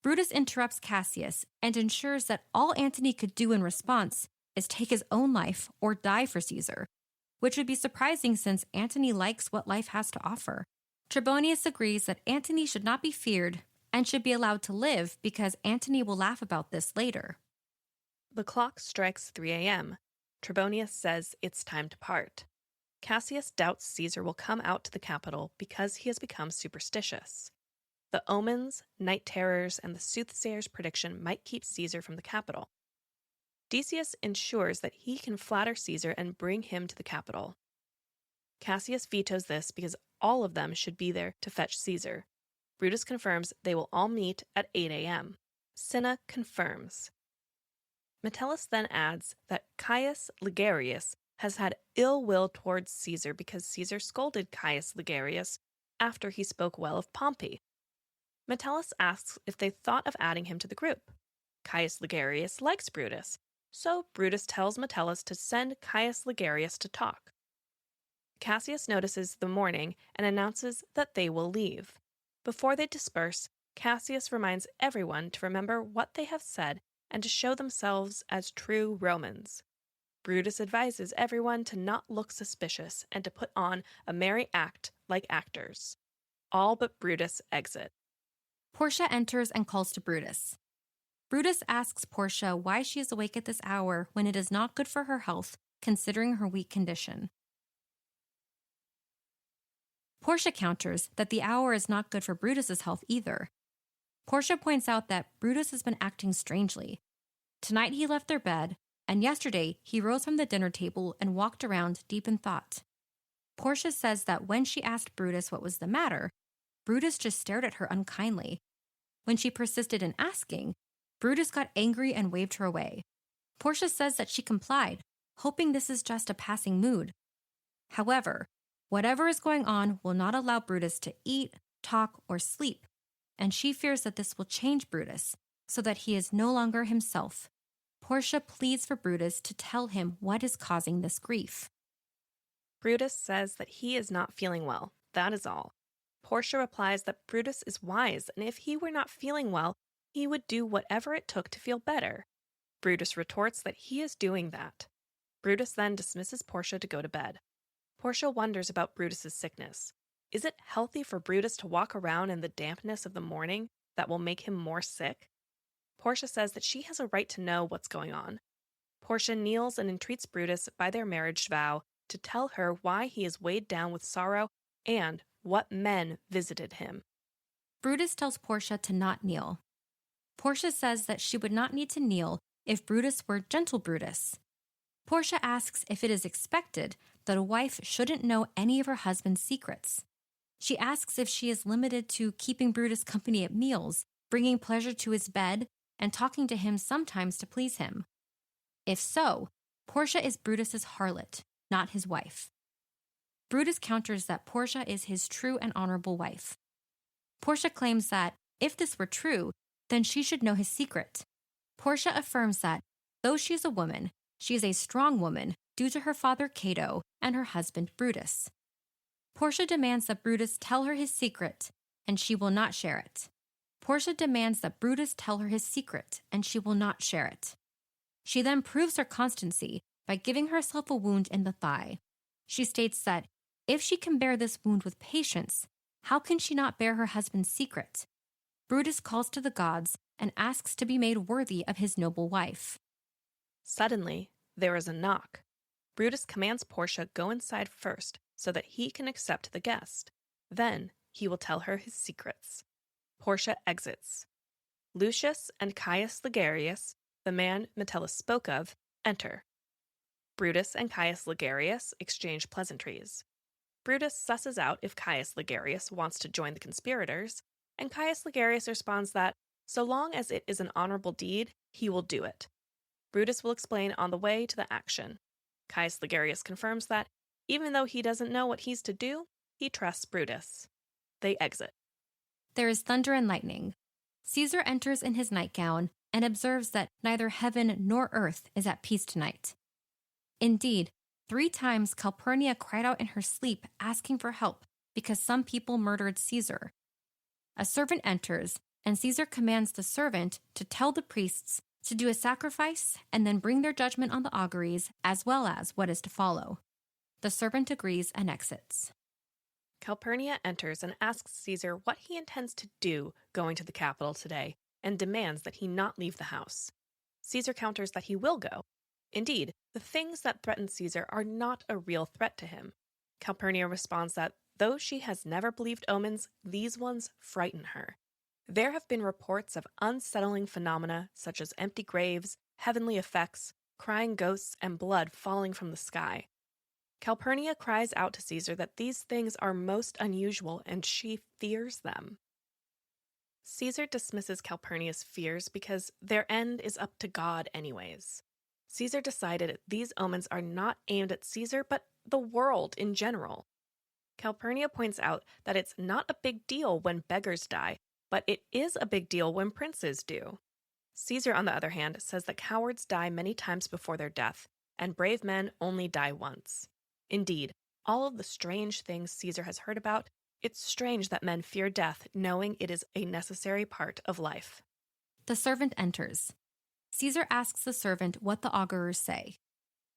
Brutus interrupts Cassius and ensures that all Antony could do in response is take his own life or die for Caesar, which would be surprising since Antony likes what life has to offer. Trebonius agrees that Antony should not be feared and should be allowed to live because Antony will laugh about this later. The clock strikes 3 a.m. Trebonius says it's time to part. Cassius doubts Caesar will come out to the Capitol because he has become superstitious. The omens, night terrors, and the soothsayer's prediction might keep Caesar from the Capitol. Decius ensures that he can flatter Caesar and bring him to the Capitol. Cassius vetoes this because all of them should be there to fetch Caesar. Brutus confirms they will all meet at 8 a.m. Cinna confirms. Metellus then adds that Caius Ligarius has had ill will towards Caesar because Caesar scolded Caius Ligarius after he spoke well of Pompey. Metellus asks if they thought of adding him to the group. Caius Ligarius likes Brutus, so Brutus tells Metellus to send Caius Ligarius to talk. Cassius notices the mourning and announces that they will leave. Before they disperse, Cassius reminds everyone to remember what they have said and to show themselves as true Romans. Brutus advises everyone to not look suspicious and to put on a merry act like actors. All but Brutus exit. Portia enters and calls to Brutus. Brutus asks Portia why she is awake at this hour when it is not good for her health, considering her weak condition. Portia counters that the hour is not good for Brutus's health either. Portia points out that Brutus has been acting strangely. Tonight he left their bed, and yesterday he rose from the dinner table and walked around deep in thought. Portia says that when she asked Brutus what was the matter, Brutus just stared at her unkindly. When she persisted in asking, Brutus got angry and waved her away. Portia says that she complied, hoping this is just a passing mood. However, whatever is going on will not allow Brutus to eat, talk, or sleep, and she fears that this will change Brutus so that he is no longer himself. Portia pleads for Brutus to tell him what is causing this grief. Brutus says that he is not feeling well, that is all. Portia replies that Brutus is wise, and if he were not feeling well, he would do whatever it took to feel better. Brutus retorts that he is doing that. Brutus then dismisses Portia to go to bed. Portia wonders about Brutus's sickness. Is it healthy for Brutus to walk around in the dampness of the morning that will make him more sick? Portia says that she has a right to know what's going on. Portia kneels and entreats Brutus by their marriage vow to tell her why he is weighed down with sorrow and what men visited him. Brutus tells Portia to not kneel. Portia says that she would not need to kneel if Brutus were gentle Brutus. Portia asks if it is expected that a wife shouldn't know any of her husband's secrets. She asks if she is limited to keeping Brutus company at meals, bringing pleasure to his bed, and talking to him sometimes to please him. If so, Portia is Brutus's harlot, not his wife. Brutus counters that Portia is his true and honorable wife. Portia claims that, if this were true, then she should know his secret. Portia affirms that, though she is a woman, she is a strong woman due to her father Cato and her husband Brutus. Portia demands that Brutus tell her his secret, and she will not share it. Portia demands that Brutus tell her his secret, and she will not share it. She then proves her constancy by giving herself a wound in the thigh. She states that, if she can bear this wound with patience, how can she not bear her husband's secret? Brutus calls to the gods and asks to be made worthy of his noble wife. Suddenly, there is a knock. Brutus commands Portia go inside first so that he can accept the guest. Then he will tell her his secrets. Portia exits. Lucius and Caius Ligarius, the man Metellus spoke of, enter. Brutus and Caius Ligarius exchange pleasantries. Brutus susses out if Caius Ligarius wants to join the conspirators, and Caius Ligarius responds that, so long as it is an honorable deed, he will do it. Brutus will explain on the way to the action. Caius Ligarius confirms that, even though he doesn't know what he's to do, he trusts Brutus. They exit. There is thunder and lightning. Caesar enters in his nightgown and observes that neither heaven nor earth is at peace tonight. Indeed, 3 times Calpurnia cried out in her sleep asking for help because some people murdered Caesar. A servant enters, and Caesar commands the servant to tell the priests to do a sacrifice and then bring their judgment on the auguries as well as what is to follow. The servant agrees and exits. Calpurnia enters and asks Caesar what he intends to do going to the capital today and demands that he not leave the house. Caesar counters that he will go. Indeed, the things that threaten Caesar are not a real threat to him. Calpurnia responds that, though she has never believed omens, these ones frighten her. There have been reports of unsettling phenomena such as empty graves, heavenly effects, crying ghosts, and blood falling from the sky. Calpurnia cries out to Caesar that these things are most unusual and she fears them. Caesar dismisses Calpurnia's fears because their end is up to God anyways. Caesar decided these omens are not aimed at Caesar, but the world in general. Calpurnia points out that it's not a big deal when beggars die, but it is a big deal when princes do. Caesar, on the other hand, says that cowards die many times before their death, and brave men only die once. Indeed, all of the strange things Caesar has heard about, it's strange that men fear death knowing it is a necessary part of life. The servant enters. Caesar asks the servant what the augurers say.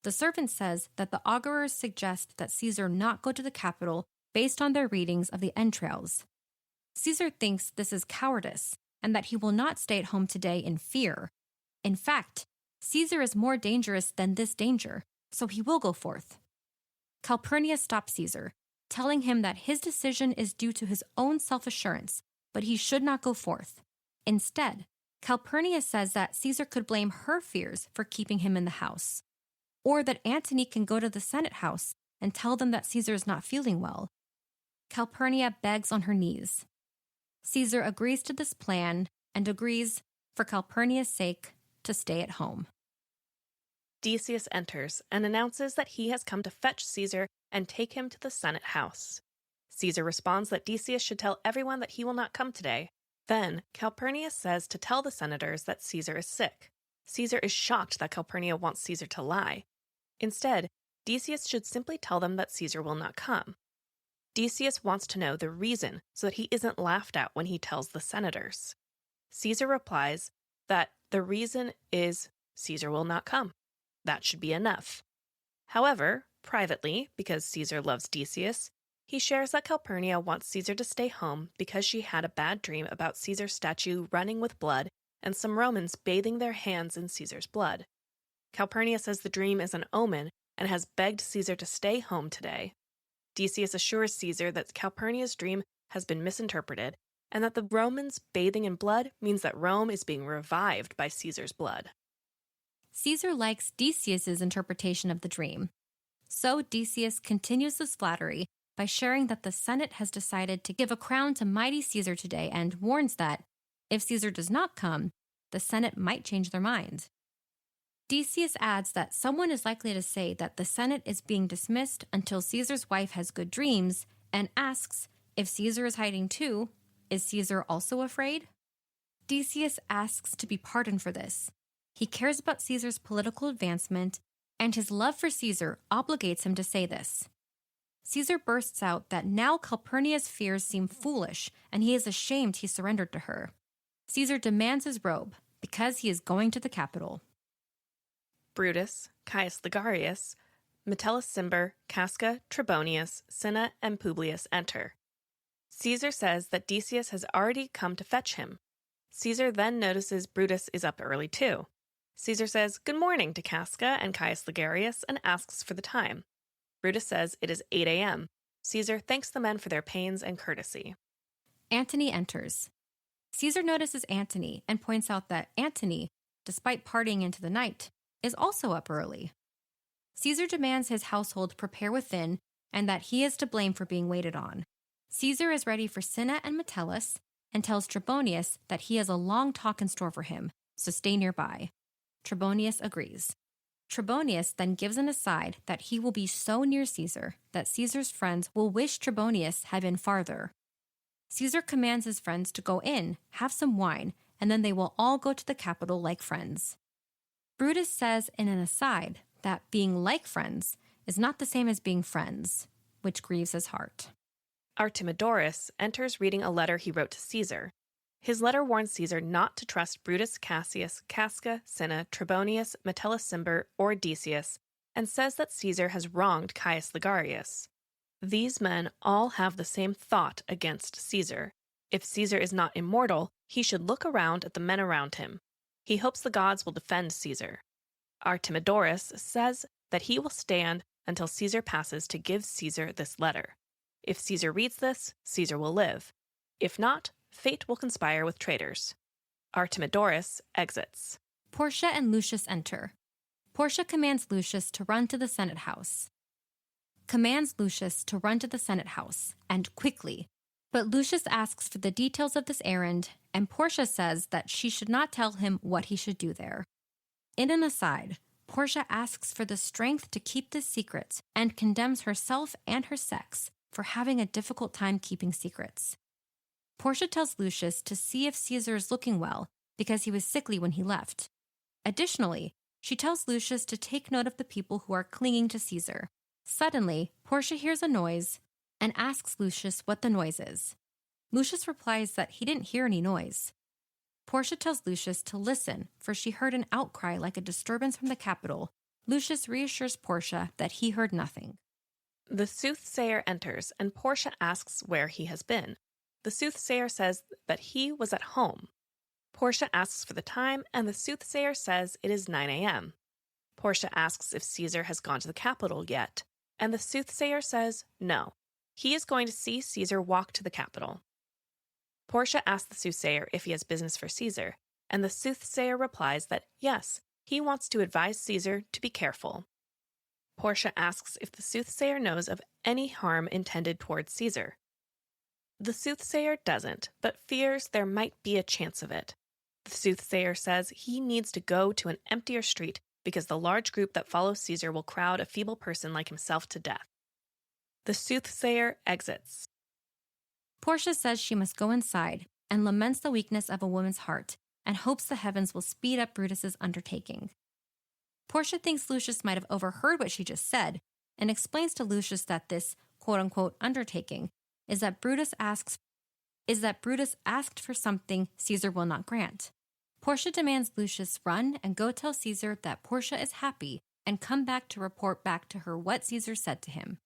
The servant says that the augurers suggest that Caesar not go to the capital based on their readings of the entrails. Caesar thinks this is cowardice and that he will not stay at home today in fear. In fact, Caesar is more dangerous than this danger, so he will go forth. Calpurnia stops Caesar, telling him that his decision is due to his own self-assurance, but he should not go forth. Instead, Calpurnia says that Caesar could blame her fears for keeping him in the house, or that Antony can go to the Senate house and tell them that Caesar is not feeling well. Calpurnia begs on her knees. Caesar agrees to this plan and agrees, for Calpurnia's sake, to stay at home. Decius enters and announces that he has come to fetch Caesar and take him to the Senate house. Caesar responds that Decius should tell everyone that he will not come today. Then, Calpurnia says to tell the senators that Caesar is sick. Caesar is shocked that Calpurnia wants Caesar to lie. Instead, Decius should simply tell them that Caesar will not come. Decius wants to know the reason so that he isn't laughed at when he tells the senators. Caesar replies that the reason is Caesar will not come. That should be enough. However, privately, because Caesar loves Decius, he shares that Calpurnia wants Caesar to stay home because she had a bad dream about Caesar's statue running with blood and some Romans bathing their hands in Caesar's blood. Calpurnia says the dream is an omen and has begged Caesar to stay home today. Decius assures Caesar that Calpurnia's dream has been misinterpreted and that the Romans bathing in blood means that Rome is being revived by Caesar's blood. Caesar likes Decius's interpretation of the dream. So Decius continues this flattery by sharing that the Senate has decided to give a crown to mighty Caesar today and warns that, if Caesar does not come, the Senate might change their mind. Decius adds that someone is likely to say that the Senate is being dismissed until Caesar's wife has good dreams, and asks, if Caesar is hiding too, is Caesar also afraid? Decius asks to be pardoned for this. He cares about Caesar's political advancement, and his love for Caesar obligates him to say this. Caesar bursts out that now Calpurnia's fears seem foolish, and he is ashamed he surrendered to her. Caesar demands his robe, because he is going to the Capitol. Brutus, Caius Ligarius, Metellus Cimber, Casca, Trebonius, Cinna, and Publius enter. Caesar says that Decius has already come to fetch him. Caesar then notices Brutus is up early too. Caesar says good morning to Casca and Caius Ligarius and asks for the time. Brutus says it is 8 a.m. Caesar thanks the men for their pains and courtesy. Antony enters. Caesar notices Antony and points out that Antony, despite partying into the night, is also up early. Caesar demands his household prepare within and that he is to blame for being waited on. Caesar is ready for Cinna and Metellus and tells Trebonius that he has a long talk in store for him, so stay nearby. Trebonius agrees. Trebonius then gives an aside that he will be so near Caesar that Caesar's friends will wish Trebonius had been farther. Caesar commands his friends to go in, have some wine, and then they will all go to the Capitol like friends. Brutus says in an aside that being like friends is not the same as being friends, which grieves his heart. Artemidorus enters reading a letter he wrote to Caesar. His letter warns Caesar not to trust Brutus, Cassius, Casca, Cinna, Trebonius, Metellus Cimber, or Decius, and says that Caesar has wronged Caius Ligarius. These men all have the same thought against Caesar. If Caesar is not immortal, he should look around at the men around him. He hopes the gods will defend Caesar. Artemidorus says that he will stand until Caesar passes to give Caesar this letter. If Caesar reads this, Caesar will live. If not, fate will conspire with traitors. Artemidorus exits. Portia and Lucius enter. Portia commands Lucius to run to the Senate house. And quickly. But Lucius asks for the details of this errand, and Portia says that she should not tell him what he should do there. In an aside, Portia asks for the strength to keep this secret and condemns herself and her sex for having a difficult time keeping secrets. Portia tells Lucius to see if Caesar is looking well because he was sickly when he left. Additionally, she tells Lucius to take note of the people who are clinging to Caesar. Suddenly, Portia hears a noise and asks Lucius what the noise is. Lucius replies that he didn't hear any noise. Portia tells Lucius to listen, for she heard an outcry like a disturbance from the Capitol. Lucius reassures Portia that he heard nothing. The soothsayer enters, and Portia asks where he has been. The soothsayer says that he was at home. Portia asks for the time, and the soothsayer says it is 9 a.m. Portia asks if Caesar has gone to the Capitol yet, and the soothsayer says no. He is going to see Caesar walk to the Capitol. Portia asks the soothsayer if he has business for Caesar, and the soothsayer replies that yes, he wants to advise Caesar to be careful. Portia asks if the soothsayer knows of any harm intended towards Caesar. The soothsayer doesn't, but fears there might be a chance of it. The soothsayer says he needs to go to an emptier street because the large group that follows Caesar will crowd a feeble person like himself to death. The soothsayer exits. Portia says she must go inside and laments the weakness of a woman's heart and hopes the heavens will speed up Brutus's undertaking. Portia thinks Lucius might have overheard what she just said and explains to Lucius that this quote-unquote undertaking is that Brutus asked for something Caesar will not grant. Portia demands Lucius run and go tell Caesar that Portia is happy and come back to report back to her what Caesar said to him.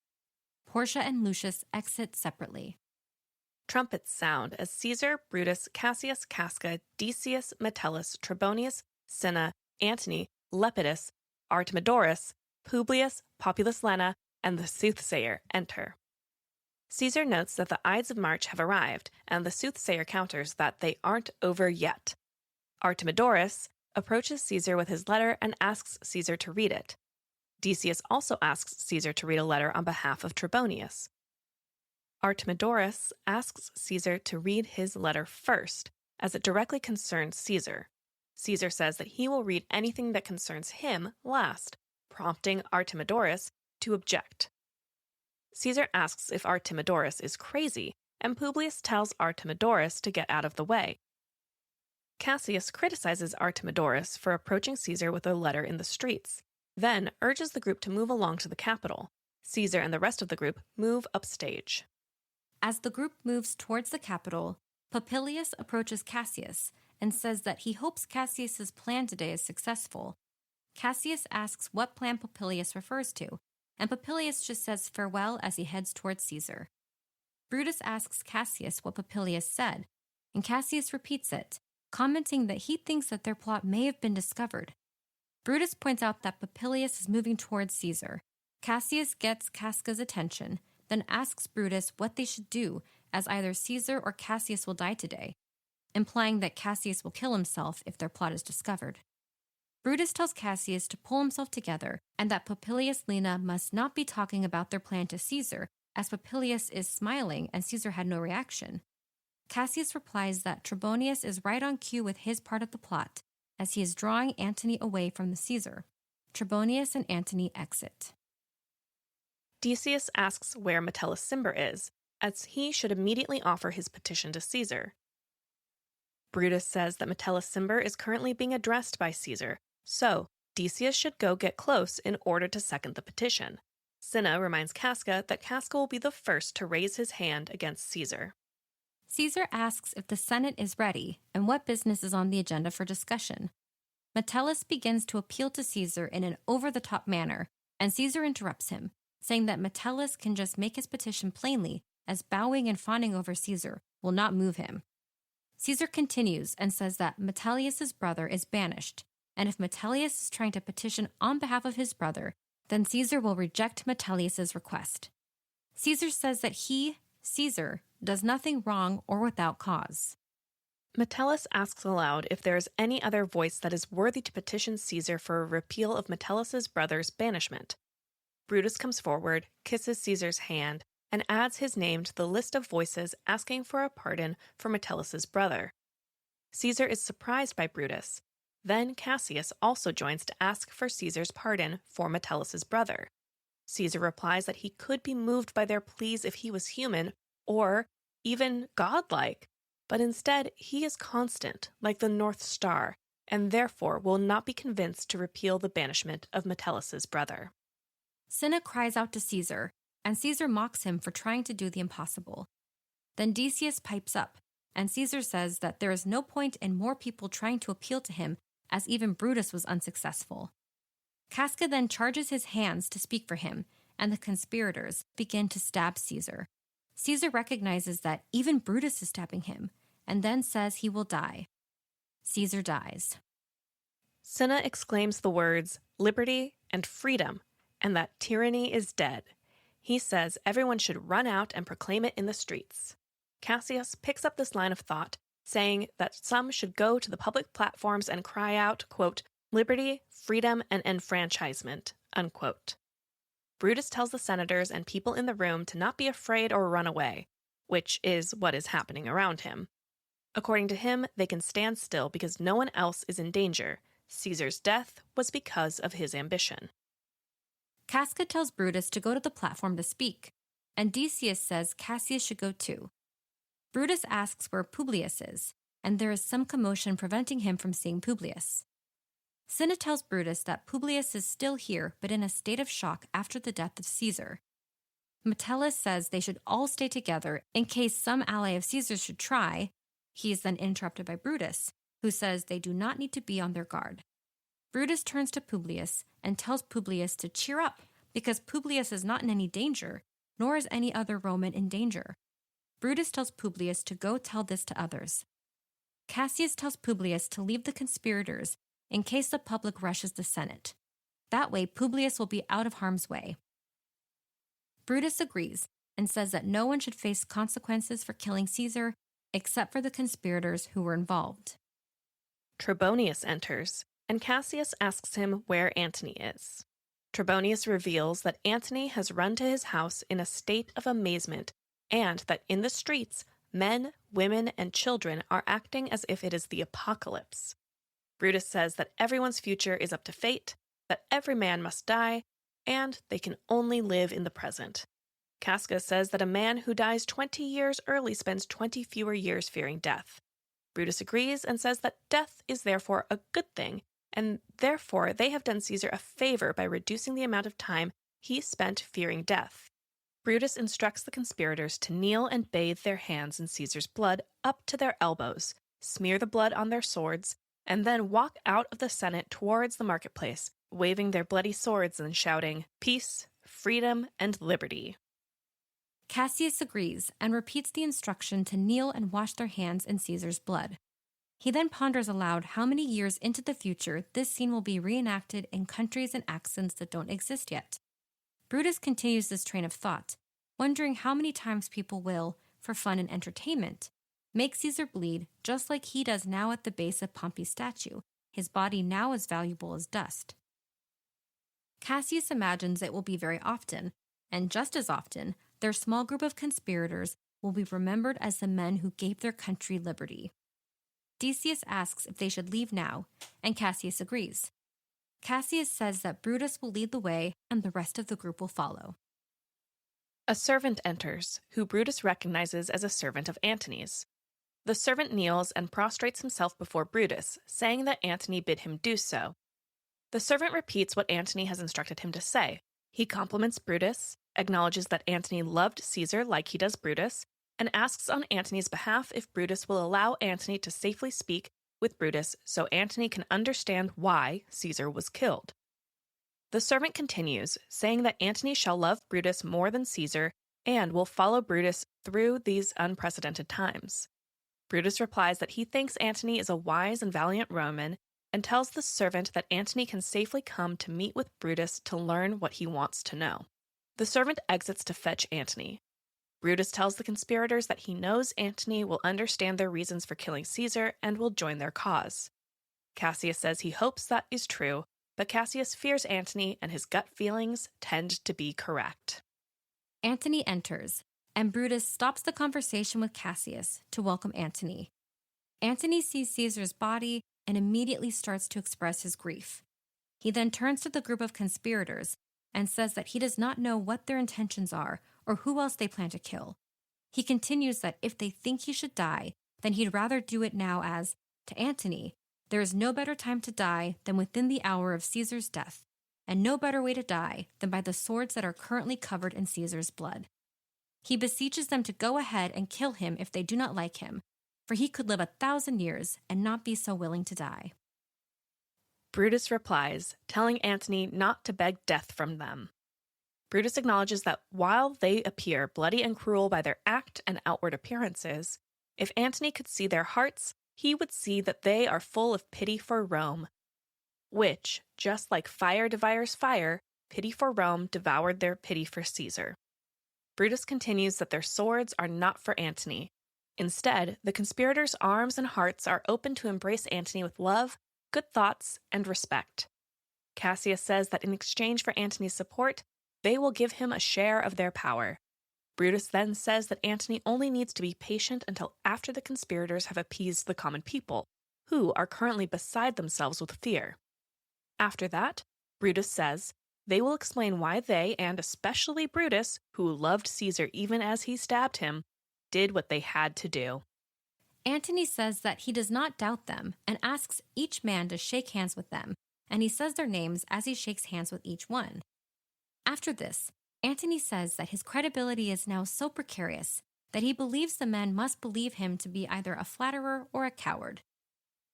Portia and Lucius exit separately. Trumpets sound as Caesar, Brutus, Cassius, Casca, Decius, Metellus, Trebonius, Cinna, Antony, Lepidus, Artemidorus, Publius, Populus Lena, and the soothsayer enter. Caesar notes that the Ides of March have arrived, and the soothsayer counters that they aren't over yet. Artemidorus approaches Caesar with his letter and asks Caesar to read it. Decius also asks Caesar to read a letter on behalf of Trebonius. Artemidorus asks Caesar to read his letter first, as it directly concerns Caesar. Caesar says that he will read anything that concerns him last, prompting Artemidorus to object. Caesar asks if Artemidorus is crazy, and Publius tells Artemidorus to get out of the way. Cassius criticizes Artemidorus for approaching Caesar with a letter in the streets, then urges the group to move along to the Capitol. Caesar and the rest of the group move upstage. As the group moves towards the Capitol, Popilius approaches Cassius and says that he hopes Cassius's plan today is successful. Cassius asks what plan Popilius refers to, and Popilius just says farewell as he heads towards Caesar. Brutus asks Cassius what Popilius said, and Cassius repeats it, commenting that he thinks that their plot may have been discovered. Brutus points out that Popilius is moving towards Caesar. Cassius gets Casca's attention, then asks Brutus what they should do, as either Caesar or Cassius will die today, implying that Cassius will kill himself if their plot is discovered. Brutus tells Cassius to pull himself together and that Popilius Lena must not be talking about their plan to Caesar, as Popilius is smiling and Caesar had no reaction. Cassius replies that Trebonius is right on cue with his part of the plot, as he is drawing Antony away from the Caesar. Trebonius and Antony exit. Decius asks where Metellus Cimber is, as he should immediately offer his petition to Caesar. Brutus says that Metellus Cimber is currently being addressed by Caesar, so Decius should go get close in order to second the petition. Cinna reminds Casca that Casca will be the first to raise his hand against Caesar. Caesar asks if the Senate is ready and what business is on the agenda for discussion. Metellus begins to appeal to Caesar in an over-the-top manner, and Caesar interrupts him, saying that Metellus can just make his petition plainly, as bowing and fawning over Caesar will not move him. Caesar continues and says that Metellus' brother is banished, and if Metellus is trying to petition on behalf of his brother, then Caesar will reject Metellus' request. Caesar says that he, Caesar, does nothing wrong or without cause. Metellus asks aloud if there is any other voice that is worthy to petition Caesar for a repeal of Metellus' brother's banishment. Brutus comes forward, kisses Caesar's hand, and adds his name to the list of voices asking for a pardon for Metellus' brother. Caesar is surprised by Brutus. Then Cassius also joins to ask for Caesar's pardon for Metellus' brother. Caesar replies that he could be moved by their pleas if he was human, or even godlike, but instead he is constant, like the North Star, and therefore will not be convinced to repeal the banishment of Metellus' brother. Cinna cries out to Caesar, and Caesar mocks him for trying to do the impossible. Then Decius pipes up, and Caesar says that there is no point in more people trying to appeal to him, as even Brutus was unsuccessful. Casca then charges his hands to speak for him, and the conspirators begin to stab Caesar. Caesar recognizes that even Brutus is stabbing him, and then says he will die. Caesar dies. Cinna exclaims the words, "liberty" and "freedom," and that tyranny is dead. He says everyone should run out and proclaim it in the streets. Cassius picks up this line of thought, saying that some should go to the public platforms and cry out, quote, "liberty, freedom, and enfranchisement," unquote. Brutus tells the senators and people in the room to not be afraid or run away, which is what is happening around him. According to him, they can stand still because no one else is in danger. Caesar's death was because of his ambition. Casca tells Brutus to go to the platform to speak, and Decius says Cassius should go too. Brutus asks where Publius is, and there is some commotion preventing him from seeing Publius. Cinna tells Brutus that Publius is still here but in a state of shock after the death of Caesar. Metellus says they should all stay together in case some ally of Caesar's should try. He is then interrupted by Brutus, who says they do not need to be on their guard. Brutus turns to Publius and tells Publius to cheer up because Publius is not in any danger, nor is any other Roman in danger. Brutus tells Publius to go tell this to others. Cassius tells Publius to leave the conspirators in case the public rushes the Senate. That way, Publius will be out of harm's way. Brutus agrees and says that no one should face consequences for killing Caesar except for the conspirators who were involved. Trebonius enters, and Cassius asks him where Antony is. Trebonius reveals that Antony has run to his house in a state of amazement, and that in the streets, men, women, and children are acting as if it is the apocalypse. Brutus says that everyone's future is up to fate, that every man must die, and they can only live in the present. Casca says that a man who dies 20 years early spends 20 fewer years fearing death. Brutus agrees and says that death is therefore a good thing, and therefore they have done Caesar a favor by reducing the amount of time he spent fearing death. Brutus instructs the conspirators to kneel and bathe their hands in Caesar's blood up to their elbows, smear the blood on their swords, and then walk out of the Senate towards the marketplace, waving their bloody swords and shouting, "Peace, freedom, and liberty." Cassius agrees and repeats the instruction to kneel and wash their hands in Caesar's blood. He then ponders aloud how many years into the future this scene will be reenacted in countries and accents that don't exist yet. Brutus continues this train of thought, wondering how many times people will, for fun and entertainment, make Caesar bleed just like he does now at the base of Pompey's statue, his body now as valuable as dust. Cassius imagines it will be very often, and just as often, their small group of conspirators will be remembered as the men who gave their country liberty. Decius asks if they should leave now, and Cassius agrees. Cassius says that Brutus will lead the way and the rest of the group will follow. A servant enters, who Brutus recognizes as a servant of Antony's. The servant kneels and prostrates himself before Brutus, saying that Antony bid him do so. The servant repeats what Antony has instructed him to say. He compliments Brutus, acknowledges that Antony loved Caesar like he does Brutus, and asks on Antony's behalf if Brutus will allow Antony to safely speak with Brutus so Antony can understand why Caesar was killed. The servant continues, saying that Antony shall love Brutus more than Caesar and will follow Brutus through these unprecedented times. Brutus replies that he thinks Antony is a wise and valiant Roman and tells the servant that Antony can safely come to meet with Brutus to learn what he wants to know. The servant exits to fetch Antony. Brutus tells the conspirators that he knows Antony will understand their reasons for killing Caesar and will join their cause. Cassius says he hopes that is true, but Cassius fears Antony and his gut feelings tend to be correct. Antony enters, and Brutus stops the conversation with Cassius to welcome Antony. Antony sees Caesar's body and immediately starts to express his grief. He then turns to the group of conspirators and says that he does not know what their intentions are or who else they plan to kill. He continues that if they think he should die, then he'd rather do it now as, to Antony, there is no better time to die than within the hour of Caesar's death, and no better way to die than by the swords that are currently covered in Caesar's blood. He beseeches them to go ahead and kill him if they do not like him, for he could live 1,000 years and not be so willing to die. Brutus replies, telling Antony not to beg death from them. Brutus acknowledges that while they appear bloody and cruel by their act and outward appearances, if Antony could see their hearts, he would see that they are full of pity for Rome, which, just like fire devours fire, pity for Rome devoured their pity for Caesar. Brutus continues that their swords are not for Antony. Instead, the conspirators' arms and hearts are open to embrace Antony with love, good thoughts, and respect. Cassius says that in exchange for Antony's support, they will give him a share of their power. Brutus then says that Antony only needs to be patient until after the conspirators have appeased the common people, who are currently beside themselves with fear. After that, Brutus says, they will explain why they, and especially Brutus, who loved Caesar even as he stabbed him, did what they had to do. Antony says that he does not doubt them and asks each man to shake hands with them, and he says their names as he shakes hands with each one. After this, Antony says that his credibility is now so precarious that he believes the men must believe him to be either a flatterer or a coward.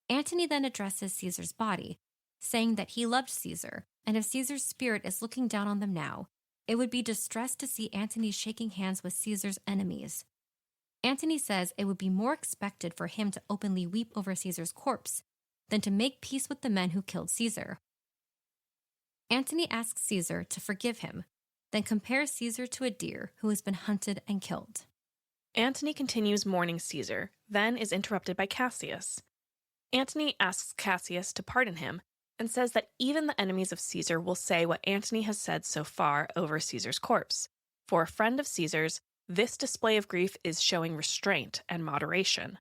Antony then addresses Caesar's body, saying that he loved Caesar, and if Caesar's spirit is looking down on them now, it would be distressed to see Antony shaking hands with Caesar's enemies. Antony says it would be more expected for him to openly weep over Caesar's corpse than to make peace with the men who killed Caesar. Antony asks Caesar to forgive him, then compares Caesar to a deer who has been hunted and killed. Antony continues mourning Caesar, then is interrupted by Cassius. Antony asks Cassius to pardon him and says that even the enemies of Caesar will say what Antony has said so far over Caesar's corpse. For a friend of Caesar's, this display of grief is showing restraint and moderation.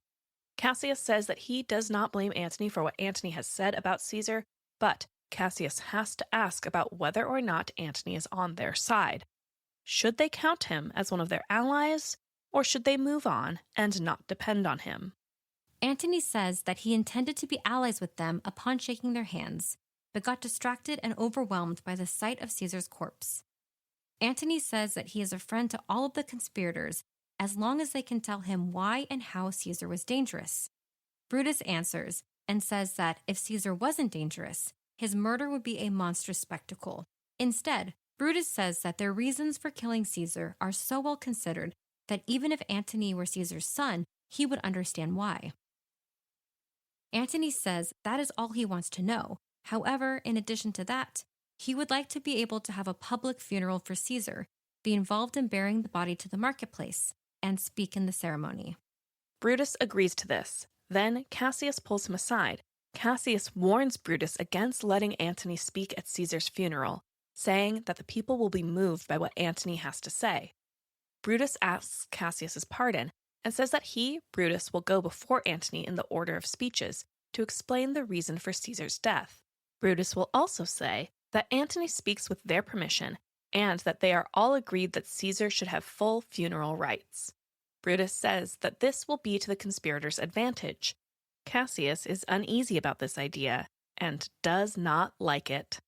Cassius says that he does not blame Antony for what Antony has said about Caesar, but Cassius has to ask about whether or not Antony is on their side. Should they count him as one of their allies, or should they move on and not depend on him? Antony says that he intended to be allies with them upon shaking their hands, but got distracted and overwhelmed by the sight of Caesar's corpse. Antony says that he is a friend to all of the conspirators as long as they can tell him why and how Caesar was dangerous. Brutus answers and says that if Caesar wasn't dangerous, his murder would be a monstrous spectacle. Instead, Brutus says that their reasons for killing Caesar are so well considered that even if Antony were Caesar's son, he would understand why. Antony says that is all he wants to know. However, in addition to that, he would like to be able to have a public funeral for Caesar, be involved in bearing the body to the marketplace, and speak in the ceremony. Brutus agrees to this. Then Cassius pulls him aside. Cassius warns Brutus against letting Antony speak at Caesar's funeral, saying that the people will be moved by what Antony has to say. Brutus asks Cassius's pardon and says that he, Brutus, will go before Antony in the order of speeches to explain the reason for Caesar's death. Brutus will also say that Antony speaks with their permission and that they are all agreed that Caesar should have full funeral rites. Brutus says that this will be to the conspirators' advantage. Cassius is uneasy about this idea and does not like it.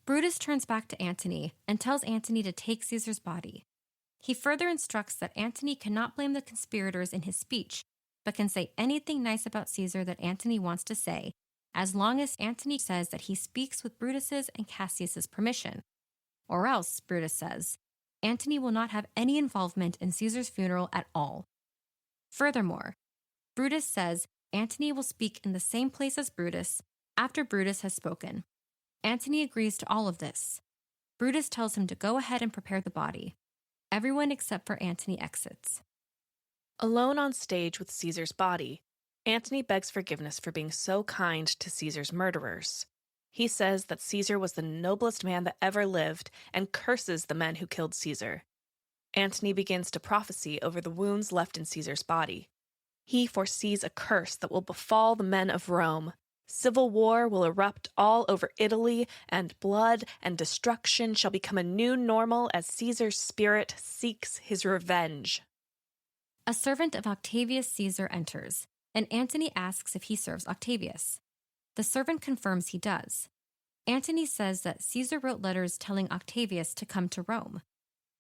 Brutus turns back to Antony and tells Antony to take Caesar's body. He further instructs that Antony cannot blame the conspirators in his speech, but can say anything nice about Caesar that Antony wants to say, as long as Antony says that he speaks with Brutus's and Cassius's permission. Or else, Brutus says, Antony will not have any involvement in Caesar's funeral at all. Furthermore, Brutus says Antony will speak in the same place as Brutus after Brutus has spoken. Antony agrees to all of this. Brutus tells him to go ahead and prepare the body. Everyone except for Antony exits. Alone on stage with Caesar's body, Antony begs forgiveness for being so kind to Caesar's murderers. He says that Caesar was the noblest man that ever lived and curses the men who killed Caesar. Antony begins to prophesy over the wounds left in Caesar's body. He foresees a curse that will befall the men of Rome. Civil war will erupt all over Italy, and blood and destruction shall become a new normal as Caesar's spirit seeks his revenge. A servant of Octavius Caesar enters, and Antony asks if he serves Octavius. The servant confirms he does. Antony says that Caesar wrote letters telling Octavius to come to Rome.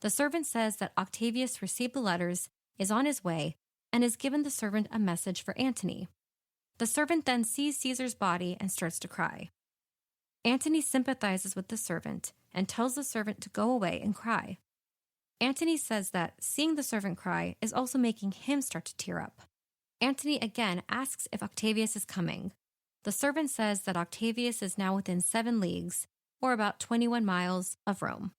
The servant says that Octavius received the letters, is on his way, and has given the servant a message for Antony. The servant then sees Caesar's body and starts to cry. Antony sympathizes with the servant and tells the servant to go away and cry. Antony says that seeing the servant cry is also making him start to tear up. Antony again asks if Octavius is coming. The servant says that Octavius is now within 7 leagues, or about 21 miles, of Rome.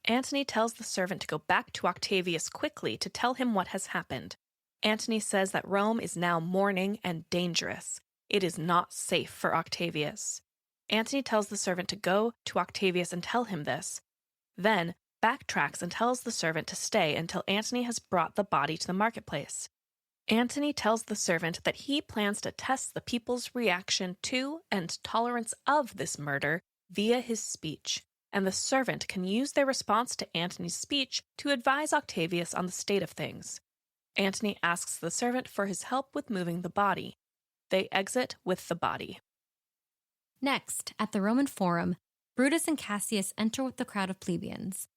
Antony tells the servant to go back to Octavius quickly to tell him what has happened. Antony says that Rome is now mourning and dangerous. It is not safe for Octavius. Antony tells the servant to go to Octavius and tell him this, then backtracks and tells the servant to stay until Antony has brought the body to the marketplace. Antony tells the servant that he plans to test the people's reaction to and tolerance of this murder via his speech, and the servant can use their response to Antony's speech to advise Octavius on the state of things. Antony asks the servant for his help with moving the body. They exit with the body. Next, at the Roman Forum, Brutus and Cassius enter with the crowd of plebeians.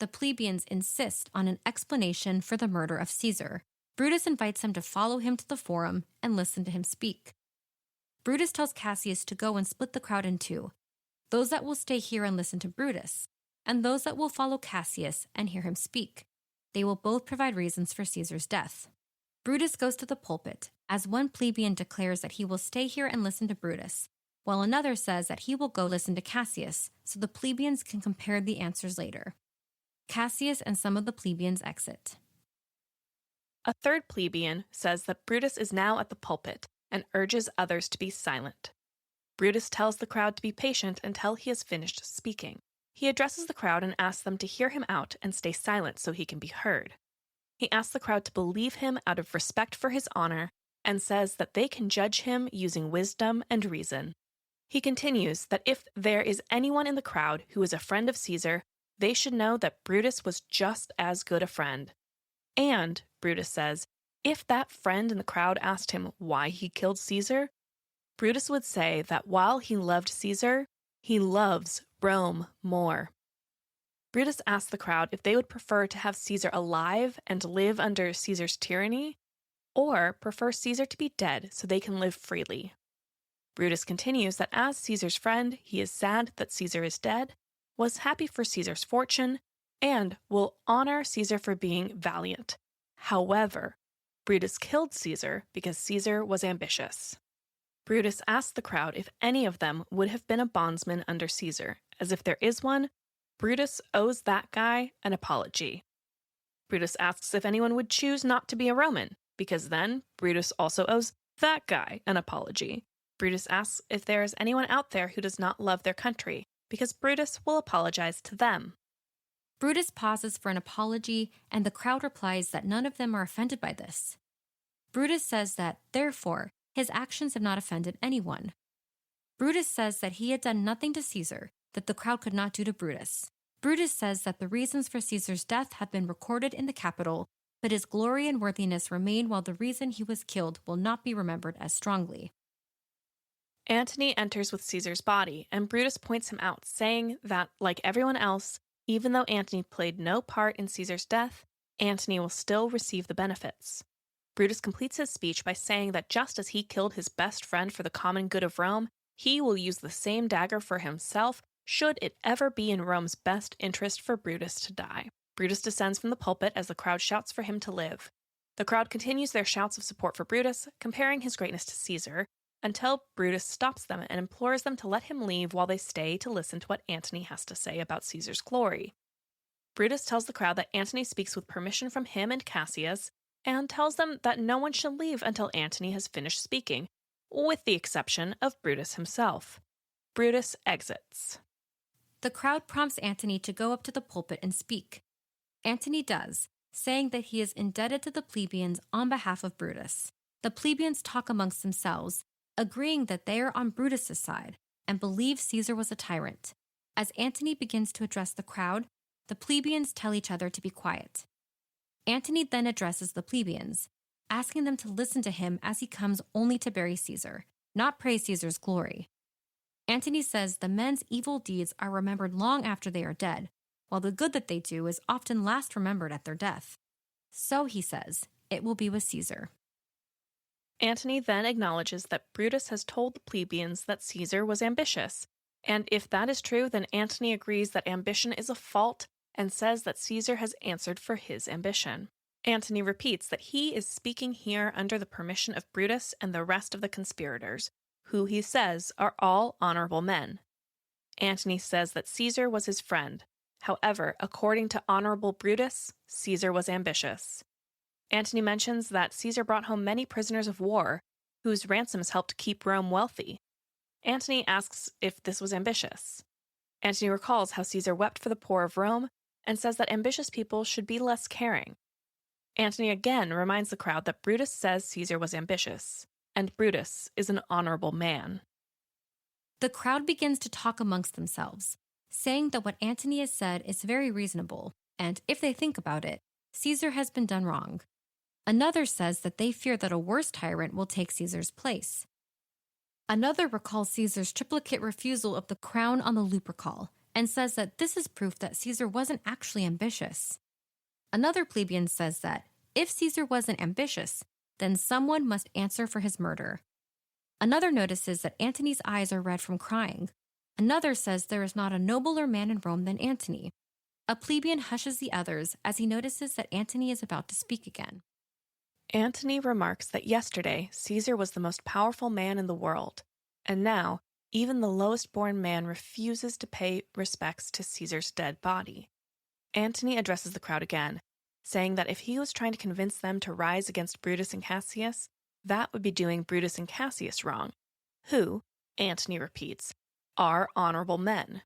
the plebeians insist on an explanation for the murder of Caesar. Brutus invites him to follow him to the forum and listen to him speak. Brutus tells Cassius to go and split the crowd in two, those that will stay here and listen to Brutus, and those that will follow Cassius and hear him speak. They will both provide reasons for Caesar's death. Brutus goes to the pulpit, as one plebeian declares that he will stay here and listen to Brutus, while another says that he will go listen to Cassius, so the plebeians can compare the answers later. Cassius and some of the plebeians exit. A third plebeian says that Brutus is now at the pulpit and urges others to be silent. Brutus tells the crowd to be patient until he has finished speaking. He addresses the crowd and asks them to hear him out and stay silent so he can be heard. He asks the crowd to believe him out of respect for his honor and says that they can judge him using wisdom and reason. He continues that if there is anyone in the crowd who is a friend of Caesar, they should know that Brutus was just as good a friend. And, Brutus says, if that friend in the crowd asked him why he killed Caesar, Brutus would say that while he loved Caesar, he loves Rome more. Brutus asked the crowd if they would prefer to have Caesar alive and live under Caesar's tyranny, or prefer Caesar to be dead so they can live freely. Brutus continues that as Caesar's friend, he is sad that Caesar is dead, was happy for Caesar's fortune, and will honor Caesar for being valiant. However, Brutus killed Caesar because Caesar was ambitious. Brutus asked the crowd if any of them would have been a bondsman under Caesar, as if there is one, Brutus owes that guy an apology. Brutus asks if anyone would choose not to be a Roman, because then Brutus also owes that guy an apology. Brutus asks if there is anyone out there who does not love their country, because Brutus will apologize to them. Brutus pauses for an apology, and the crowd replies that none of them are offended by this. Brutus says that, therefore, his actions have not offended anyone. Brutus says that he had done nothing to Caesar that the crowd could not do to Brutus. Brutus says that the reasons for Caesar's death have been recorded in the Capitol, but his glory and worthiness remain while the reason he was killed will not be remembered as strongly. Antony enters with Caesar's body, and Brutus points him out, saying that, like everyone else, even though Antony played no part in Caesar's death, Antony will still receive the benefits. Brutus completes his speech by saying that just as he killed his best friend for the common good of Rome, he will use the same dagger for himself should it ever be in Rome's best interest for Brutus to die. Brutus descends from the pulpit as the crowd shouts for him to live. The crowd continues their shouts of support for Brutus, comparing his greatness to Caesar, until Brutus stops them and implores them to let him leave while they stay to listen to what Antony has to say about Caesar's glory. Brutus tells the crowd that Antony speaks with permission from him and Cassius, and tells them that no one should leave until Antony has finished speaking, with the exception of Brutus himself. Brutus exits. The crowd prompts Antony to go up to the pulpit and speak. Antony does, saying that he is indebted to the plebeians on behalf of Brutus. The plebeians talk amongst themselves, agreeing that they are on Brutus's side and believe Caesar was a tyrant. As Antony begins to address the crowd, the plebeians tell each other to be quiet. Antony then addresses the plebeians, asking them to listen to him as he comes only to bury Caesar, not praise Caesar's glory. Antony says the men's evil deeds are remembered long after they are dead, while the good that they do is often last remembered at their death. So, he says, it will be with Caesar. Antony then acknowledges that Brutus has told the plebeians that Caesar was ambitious, and if that is true, then Antony agrees that ambition is a fault and says that Caesar has answered for his ambition. Antony repeats that he is speaking here under the permission of Brutus and the rest of the conspirators, who he says are all honorable men. Antony says that Caesar was his friend. However, according to honorable Brutus, Caesar was ambitious. Antony mentions that Caesar brought home many prisoners of war, whose ransoms helped keep Rome wealthy. Antony asks if this was ambitious. Antony recalls how Caesar wept for the poor of Rome and says that ambitious people should be less caring. Antony again reminds the crowd that Brutus says Caesar was ambitious, and Brutus is an honorable man. The crowd begins to talk amongst themselves, saying that what Antony has said is very reasonable, and if they think about it, Caesar has been done wrong. Another says that they fear that a worse tyrant will take Caesar's place. Another recalls Caesar's triplicate refusal of the crown on the Lupercal, and says that this is proof that Caesar wasn't actually ambitious. Another plebeian says that if Caesar wasn't ambitious, then someone must answer for his murder. Another notices that Antony's eyes are red from crying. Another says there is not a nobler man in Rome than Antony. A plebeian hushes the others as he notices that Antony is about to speak again. Antony remarks that yesterday Caesar was the most powerful man in the world, and now even the lowest-born man refuses to pay respects to Caesar's dead body. Antony addresses the crowd again, saying that if he was trying to convince them to rise against Brutus and Cassius, that would be doing Brutus and Cassius wrong, who, Antony repeats, are honorable men.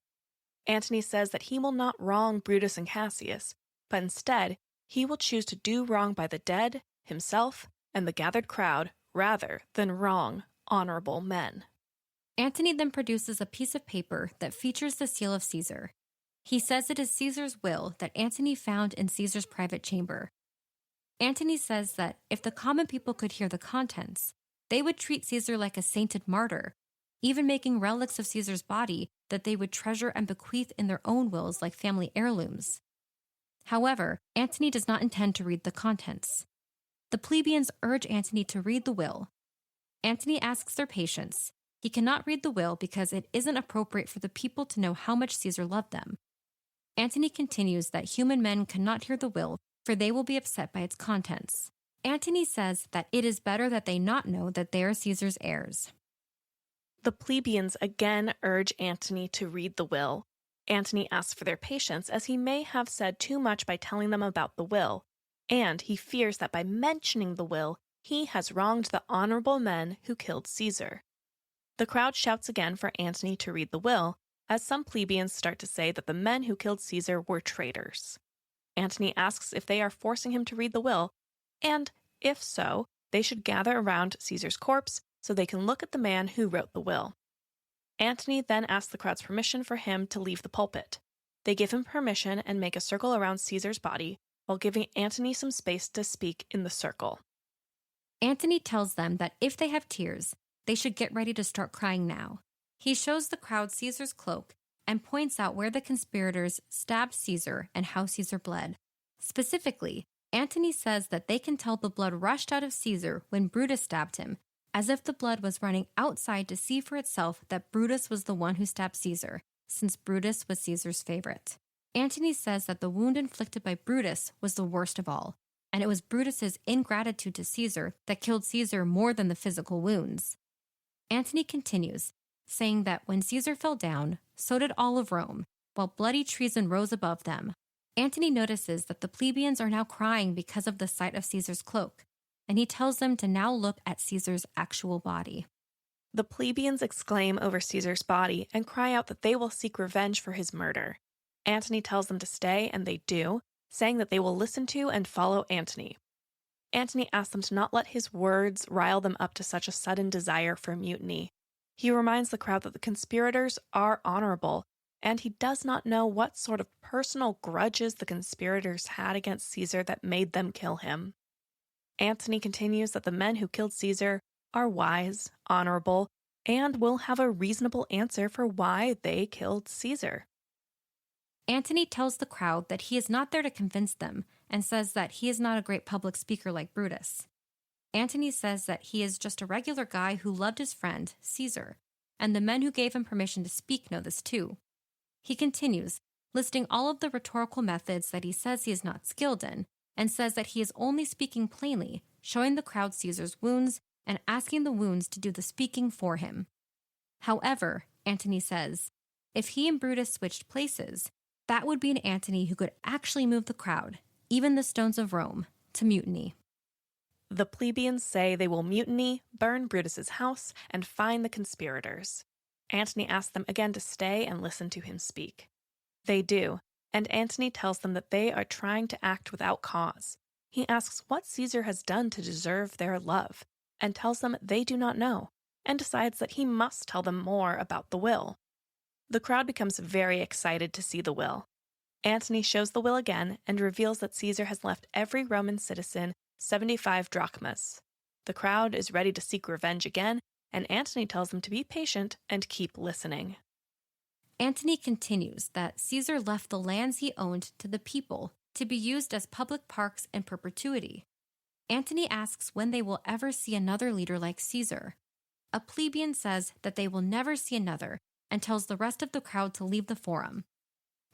Antony says that he will not wrong Brutus and Cassius, but instead he will choose to do wrong by the dead, himself, and the gathered crowd rather than wrong honorable men. Antony then produces a piece of paper that features the seal of Caesar. He says it is Caesar's will that Antony found in Caesar's private chamber. Antony says that if the common people could hear the contents, they would treat Caesar like a sainted martyr, even making relics of Caesar's body that they would treasure and bequeath in their own wills like family heirlooms. However, Antony does not intend to read the contents. The plebeians urge Antony to read the will. Antony asks their patience. He cannot read the will because it isn't appropriate for the people to know how much Caesar loved them. Antony continues that human men cannot hear the will, for they will be upset by its contents. Antony says that it is better that they not know that they are Caesar's heirs. The plebeians again urge Antony to read the will. Antony asks for their patience, as he may have said too much by telling them about the will, and he fears that by mentioning the will, he has wronged the honorable men who killed Caesar. The crowd shouts again for Antony to read the will, as some plebeians start to say that the men who killed Caesar were traitors. Antony asks if they are forcing him to read the will, and, if so, they should gather around Caesar's corpse so they can look at the man who wrote the will. Antony then asks the crowd's permission for him to leave the pulpit. They give him permission and make a circle around Caesar's body, while giving Antony some space to speak in the circle. Antony tells them that if they have tears, they should get ready to start crying now. He shows the crowd Caesar's cloak and points out where the conspirators stabbed Caesar and how Caesar bled. Specifically, Antony says that they can tell the blood rushed out of Caesar when Brutus stabbed him, as if the blood was running outside to see for itself that Brutus was the one who stabbed Caesar, since Brutus was Caesar's favorite. Antony says that the wound inflicted by Brutus was the worst of all, and it was Brutus's ingratitude to Caesar that killed Caesar more than the physical wounds. Antony continues, saying that when Caesar fell down, so did all of Rome, while bloody treason rose above them. Antony notices that the plebeians are now crying because of the sight of Caesar's cloak, and he tells them to now look at Caesar's actual body. The plebeians exclaim over Caesar's body and cry out that they will seek revenge for his murder. Antony tells them to stay, and they do, saying that they will listen to and follow Antony. Antony asks them to not let his words rile them up to such a sudden desire for mutiny. He reminds the crowd that the conspirators are honorable, and he does not know what sort of personal grudges the conspirators had against Caesar that made them kill him. Antony continues that the men who killed Caesar are wise, honorable, and will have a reasonable answer for why they killed Caesar. Antony tells the crowd that he is not there to convince them and says that he is not a great public speaker like Brutus. Antony says that he is just a regular guy who loved his friend, Caesar, and the men who gave him permission to speak know this too. He continues, listing all of the rhetorical methods that he says he is not skilled in, and says that he is only speaking plainly, showing the crowd Caesar's wounds and asking the wounds to do the speaking for him. However, Antony says, if he and Brutus switched places, that would be an Antony who could actually move the crowd, even the stones of Rome, to mutiny. The plebeians say they will mutiny, burn Brutus's house, and find the conspirators. Antony asks them again to stay and listen to him speak. They do, and Antony tells them that they are trying to act without cause. He asks what Caesar has done to deserve their love, and tells them they do not know, and decides that he must tell them more about the will. The crowd becomes very excited to see the will. Antony shows the will again and reveals that Caesar has left every Roman citizen 75 drachmas. The crowd is ready to seek revenge again, and Antony tells them to be patient and keep listening. Antony continues that Caesar left the lands he owned to the people to be used as public parks in perpetuity. Antony asks when they will ever see another leader like Caesar. A plebeian says that they will never see another and tells the rest of the crowd to leave the forum.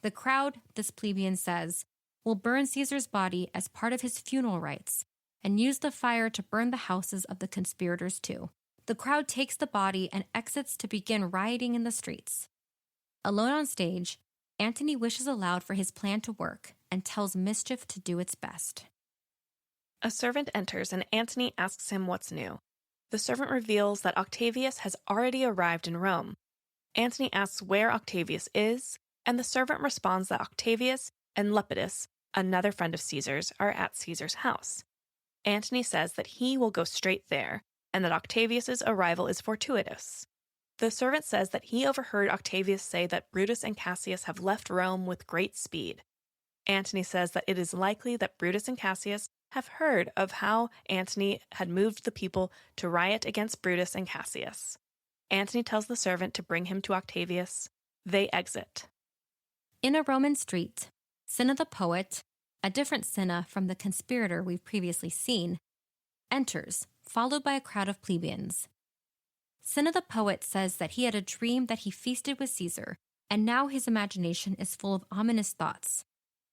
The crowd, this plebeian says, will burn Caesar's body as part of his funeral rites and use the fire to burn the houses of the conspirators too. The crowd takes the body and exits to begin rioting in the streets. Alone on stage, Antony wishes aloud for his plan to work and tells mischief to do its best. A servant enters and Antony asks him what's new. The servant reveals that Octavius has already arrived in Rome. Antony asks where Octavius is, and the servant responds that Octavius and Lepidus, another friend of Caesar's, are at Caesar's house. Antony says that he will go straight there, and that Octavius's arrival is fortuitous. The servant says that he overheard Octavius say that Brutus and Cassius have left Rome with great speed. Antony says that it is likely that Brutus and Cassius have heard of how Antony had moved the people to riot against Brutus and Cassius. Antony tells the servant to bring him to Octavius. They exit. In a Roman street, Cinna the poet, a different Cinna from the conspirator we've previously seen, enters, followed by a crowd of plebeians. Cinna the poet says that he had a dream that he feasted with Caesar, and now his imagination is full of ominous thoughts.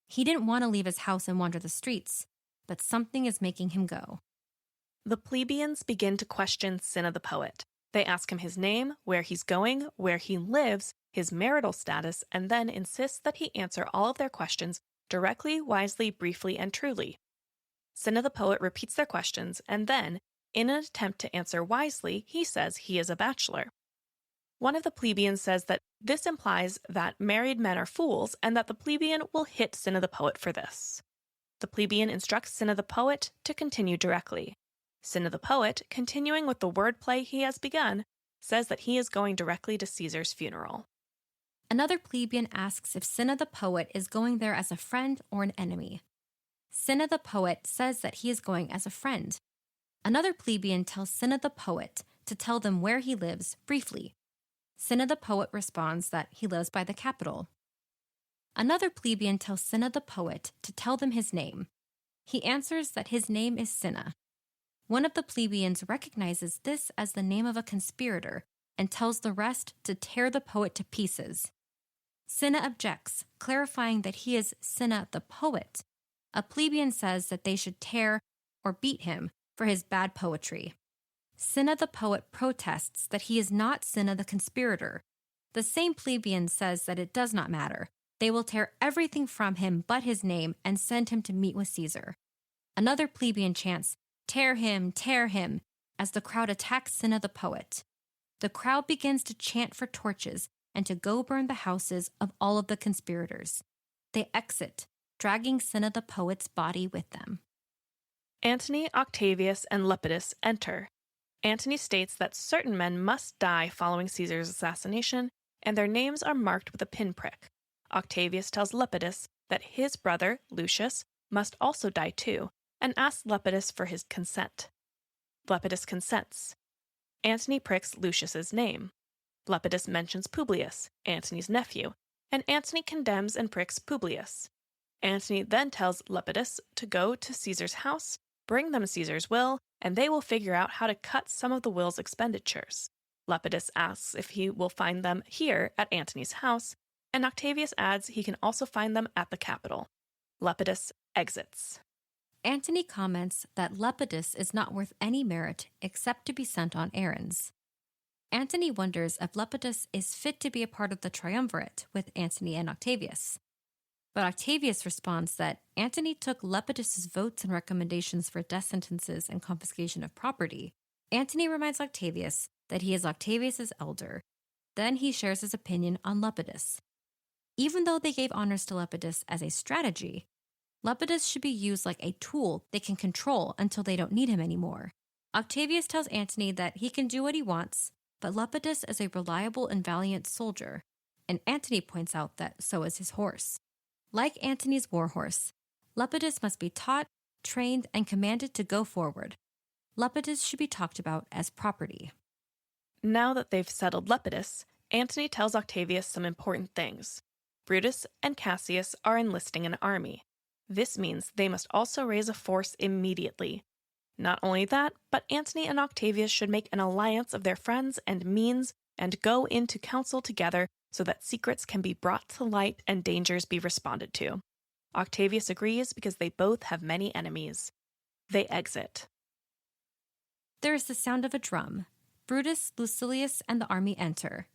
He didn't want to leave his house and wander the streets, but something is making him go. The plebeians begin to question Cinna the poet. They ask him his name, where he's going, where he lives, his marital status, and then insist that he answer all of their questions directly, wisely, briefly, and truly. Cinna the poet repeats their questions, and then, in an attempt to answer wisely, he says he is a bachelor. One of the plebeians says that this implies that married men are fools, and that the plebeian will hit Cinna the poet for this. The plebeian instructs Cinna the poet to continue directly. Cinna the poet, continuing with the wordplay he has begun, says that he is going directly to Caesar's funeral. Another plebeian asks if Cinna the poet is going there as a friend or an enemy. Cinna the poet says that he is going as a friend. Another plebeian tells Cinna the poet to tell them where he lives briefly. Cinna the poet responds that he lives by the Capitol. Another plebeian tells Cinna the poet to tell them his name. He answers that his name is Cinna. One of the plebeians recognizes this as the name of a conspirator and tells the rest to tear the poet to pieces. Cinna objects, clarifying that he is Cinna the poet. A plebeian says that they should tear or beat him for his bad poetry. Cinna the poet protests that he is not Cinna the conspirator. The same plebeian says that it does not matter. They will tear everything from him but his name and send him to meet with Caesar. Another plebeian chants, tear him, as the crowd attacks Cinna the poet. The crowd begins to chant for torches and to go burn the houses of all of the conspirators. They exit, dragging Cinna the poet's body with them. Antony, Octavius, and Lepidus enter. Antony states that certain men must die following Caesar's assassination, and their names are marked with a pinprick. Octavius tells Lepidus that his brother, Lucius, must also die too, and asks Lepidus for his consent. Lepidus consents. Antony pricks Lucius's name. Lepidus mentions Publius, Antony's nephew, and Antony condemns and pricks Publius. Antony then tells Lepidus to go to Caesar's house, bring them Caesar's will, and they will figure out how to cut some of the will's expenditures. Lepidus asks if he will find them here at Antony's house, and Octavius adds he can also find them at the Capitol. Lepidus exits. Antony comments that Lepidus is not worth any merit except to be sent on errands. Antony wonders if Lepidus is fit to be a part of the triumvirate with Antony and Octavius. But Octavius responds that Antony took Lepidus's votes and recommendations for death sentences and confiscation of property. Antony reminds Octavius that he is Octavius's elder. Then he shares his opinion on Lepidus. Even though they gave honors to Lepidus as a strategy, Lepidus should be used like a tool they can control until they don't need him anymore. Octavius tells Antony that he can do what he wants, but Lepidus is a reliable and valiant soldier, and Antony points out that so is his horse. Like Antony's warhorse, Lepidus must be taught, trained, and commanded to go forward. Lepidus should be talked about as property. Now that they've settled Lepidus, Antony tells Octavius some important things. Brutus and Cassius are enlisting an army. This means they must also raise a force immediately. Not only that, but Antony and Octavius should make an alliance of their friends and means and go into council together so that secrets can be brought to light and dangers be responded to. Octavius agrees because they both have many enemies. They exit. There is the sound of a drum. Brutus, Lucilius, and the army enter.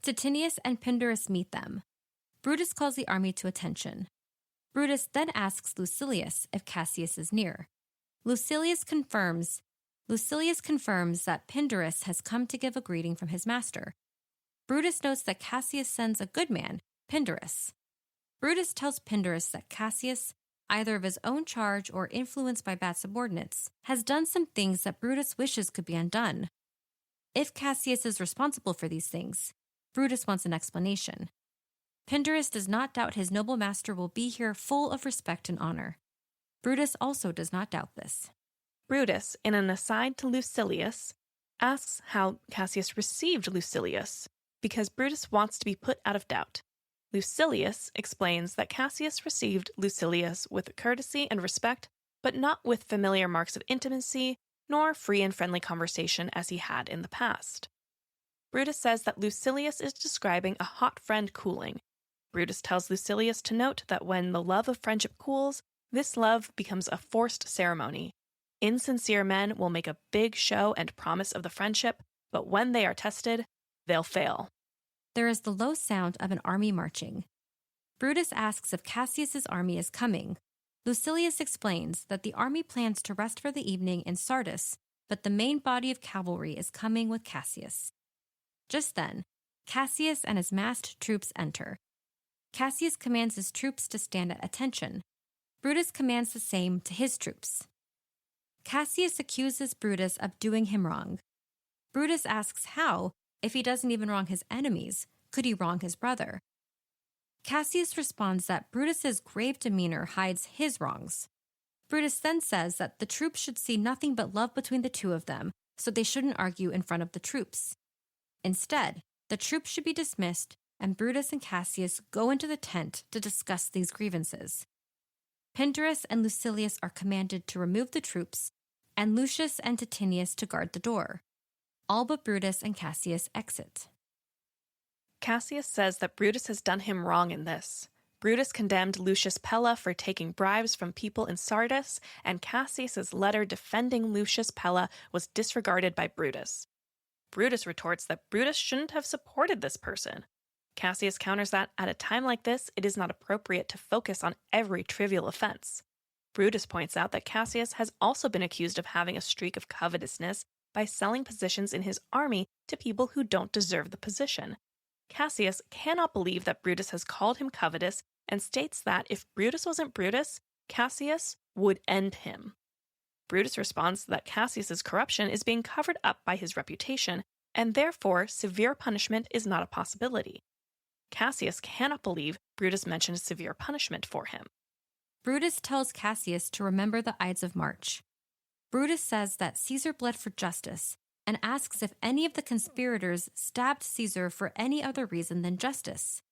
Titinius and Pindarus meet them. Brutus calls the army to attention. Brutus then asks Lucilius if Cassius is near. Lucilius confirms that Pindarus has come to give a greeting from his master. Brutus notes that Cassius sends a good man, Pindarus. Brutus tells Pindarus that Cassius, either of his own charge or influenced by bad subordinates, has done some things that Brutus wishes could be undone. If Cassius is responsible for these things, Brutus wants an explanation. Pindarus does not doubt his noble master will be here full of respect and honor. Brutus also does not doubt this. Brutus, in an aside to Lucilius, asks how Cassius received Lucilius, because Brutus wants to be put out of doubt. Lucilius explains that Cassius received Lucilius with courtesy and respect, but not with familiar marks of intimacy, nor free and friendly conversation as he had in the past. Brutus says that Lucilius is describing a hot friend cooling. Brutus tells Lucilius to note that when the love of friendship cools, this love becomes a forced ceremony. Insincere men will make a big show and promise of the friendship, but when they are tested, they'll fail. There is the low sound of an army marching. Brutus asks if Cassius's army is coming. Lucilius explains that the army plans to rest for the evening in Sardis, but the main body of cavalry is coming with Cassius. Just then, Cassius and his massed troops enter. Cassius commands his troops to stand at attention. Brutus commands the same to his troops. Cassius accuses Brutus of doing him wrong. Brutus asks how, if he doesn't even wrong his enemies, could he wrong his brother? Cassius responds that Brutus's grave demeanor hides his wrongs. Brutus then says that the troops should see nothing but love between the two of them, so they shouldn't argue in front of the troops. Instead, the troops should be dismissed, and Brutus and Cassius go into the tent to discuss these grievances. Pindarus and Lucilius are commanded to remove the troops, and Lucius and Titinius to guard the door. All but Brutus and Cassius exit. Cassius says that Brutus has done him wrong in this. Brutus condemned Lucius Pella for taking bribes from people in Sardis, and Cassius's letter defending Lucius Pella was disregarded by Brutus. Brutus retorts that Brutus shouldn't have supported this person. Cassius counters that, at a time like this, it is not appropriate to focus on every trivial offense. Brutus points out that Cassius has also been accused of having a streak of covetousness by selling positions in his army to people who don't deserve the position. Cassius cannot believe that Brutus has called him covetous and states that if Brutus wasn't Brutus, Cassius would end him. Brutus responds that Cassius's corruption is being covered up by his reputation, and therefore severe punishment is not a possibility. Cassius cannot believe Brutus mentioned severe punishment for him. Brutus tells Cassius to remember the Ides of March. Brutus says that Caesar bled for justice and asks if any of the conspirators stabbed Caesar for any other reason than justice.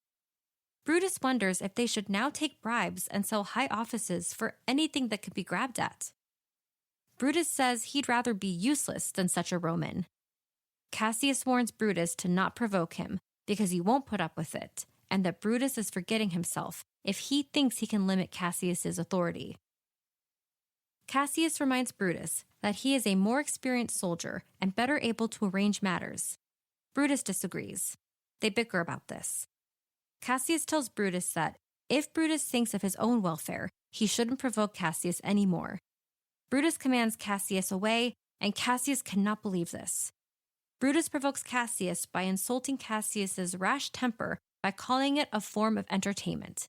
Brutus wonders if they should now take bribes and sell high offices for anything that could be grabbed at. Brutus says he'd rather be useless than such a Roman. Cassius warns Brutus to not provoke him because he won't put up with it, and that Brutus is forgetting himself if he thinks he can limit Cassius's authority. Cassius reminds Brutus that he is a more experienced soldier and better able to arrange matters. Brutus disagrees. They bicker about this. Cassius tells Brutus that if Brutus thinks of his own welfare, he shouldn't provoke Cassius anymore. Brutus commands Cassius away, and Cassius cannot believe this. Brutus provokes Cassius by insulting Cassius's rash temper by calling it a form of entertainment.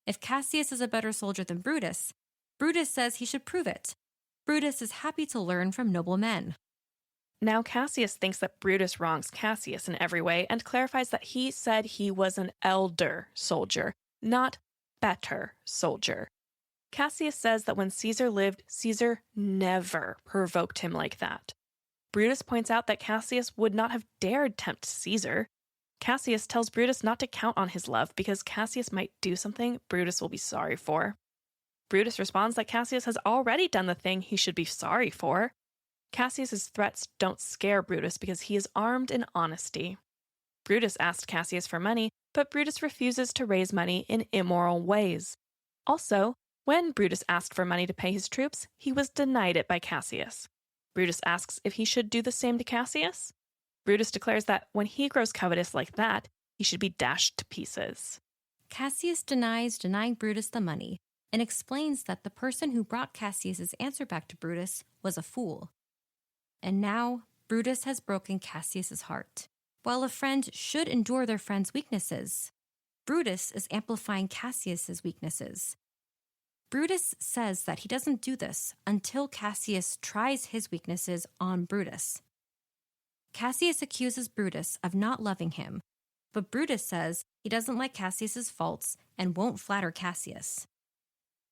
If Cassius is a better soldier than Brutus, Brutus says he should prove it. Brutus is happy to learn from noble men. Now Cassius thinks that Brutus wrongs Cassius in every way and clarifies that he said he was an elder soldier, not better soldier. Cassius says that when Caesar lived, Caesar never provoked him like that. Brutus points out that Cassius would not have dared tempt Caesar. Cassius tells Brutus not to count on his love because Cassius might do something Brutus will be sorry for. Brutus responds that Cassius has already done the thing he should be sorry for. Cassius's threats don't scare Brutus because he is armed in honesty. Brutus asked Cassius for money, but Brutus refuses to raise money in immoral ways. Also, when Brutus asked for money to pay his troops, he was denied it by Cassius. Brutus asks if he should do the same to Cassius. Brutus declares that when he grows covetous like that, he should be dashed to pieces. Cassius denies denying Brutus the money and explains that the person who brought Cassius's answer back to Brutus was a fool. And now, Brutus has broken Cassius's heart. While a friend should endure their friend's weaknesses, Brutus is amplifying Cassius's weaknesses. Brutus says that he doesn't do this until Cassius tries his weaknesses on Brutus. Cassius accuses Brutus of not loving him, but Brutus says he doesn't like Cassius's faults and won't flatter Cassius.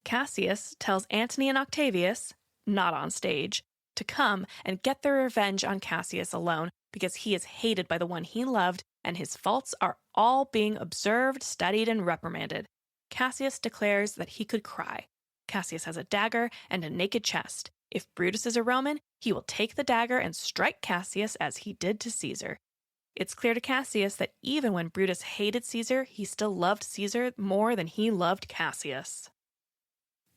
Cassius tells Antony and Octavius, not on stage, to come and get their revenge on Cassius alone because he is hated by the one he loved and his faults are all being observed, studied, and reprimanded. Cassius declares that he could cry. Cassius has a dagger and a naked chest. If Brutus is a Roman, he will take the dagger and strike Cassius as he did to Caesar. It's clear to Cassius that even when Brutus hated Caesar, he still loved Caesar more than he loved Cassius.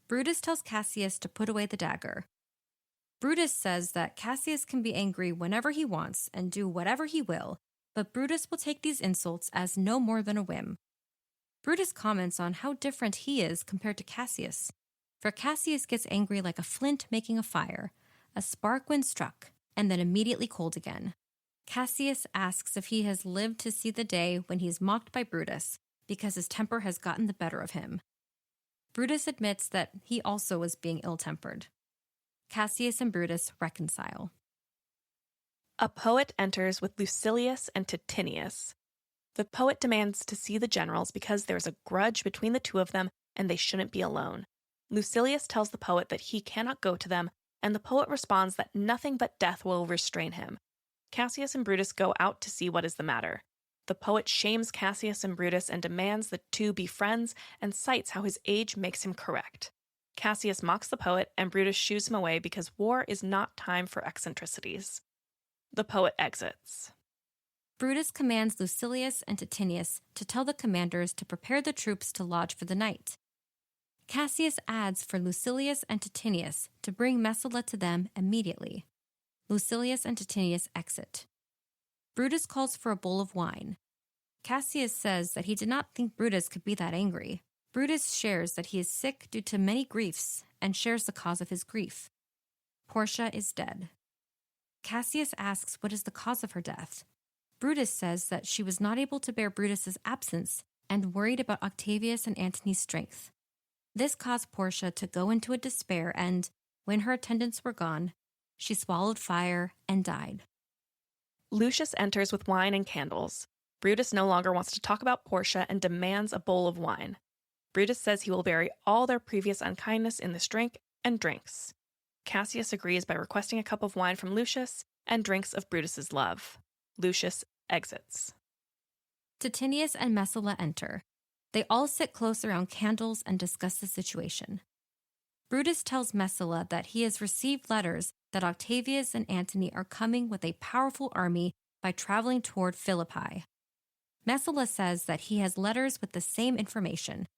Brutus tells Cassius to put away the dagger. Brutus says that Cassius can be angry whenever he wants and do whatever he will, but Brutus will take these insults as no more than a whim. Brutus comments on how different he is compared to Cassius, for Cassius gets angry like a flint making a fire, a spark when struck, and then immediately cold again. Cassius asks if he has lived to see the day when he is mocked by Brutus because his temper has gotten the better of him. Brutus admits that he also was being ill-tempered. Cassius and Brutus reconcile. A poet enters with Lucilius and Titinius. The poet demands to see the generals because there's a grudge between the two of them and they shouldn't be alone. Lucilius tells the poet that he cannot go to them, and the poet responds that nothing but death will restrain him. Cassius and Brutus go out to see what is the matter. The poet shames Cassius and Brutus and demands the two be friends and cites how his age makes him correct. Cassius mocks the poet and Brutus shoos him away because war is not time for eccentricities. The poet exits. Brutus commands Lucilius and Titinius to tell the commanders to prepare the troops to lodge for the night. Cassius adds for Lucilius and Titinius to bring Messala to them immediately. Lucilius and Titinius exit. Brutus calls for a bowl of wine. Cassius says that he did not think Brutus could be that angry. Brutus shares that he is sick due to many griefs and shares the cause of his grief. Portia is dead. Cassius asks what is the cause of her death. Brutus says that she was not able to bear Brutus's absence and worried about Octavius and Antony's strength. This caused Portia to go into a despair and, when her attendants were gone, she swallowed fire and died. Lucius enters with wine and candles. Brutus no longer wants to talk about Portia and demands a bowl of wine. Brutus says he will bury all their previous unkindness in this drink and drinks. Cassius agrees by requesting a cup of wine from Lucius and drinks of Brutus's love. Lucius exits. Titinius and Messala enter. They all sit close around candles and discuss the situation. Brutus tells Messala that he has received letters that Octavius and Antony are coming with a powerful army by traveling toward Philippi. Messala says that he has letters with the same information.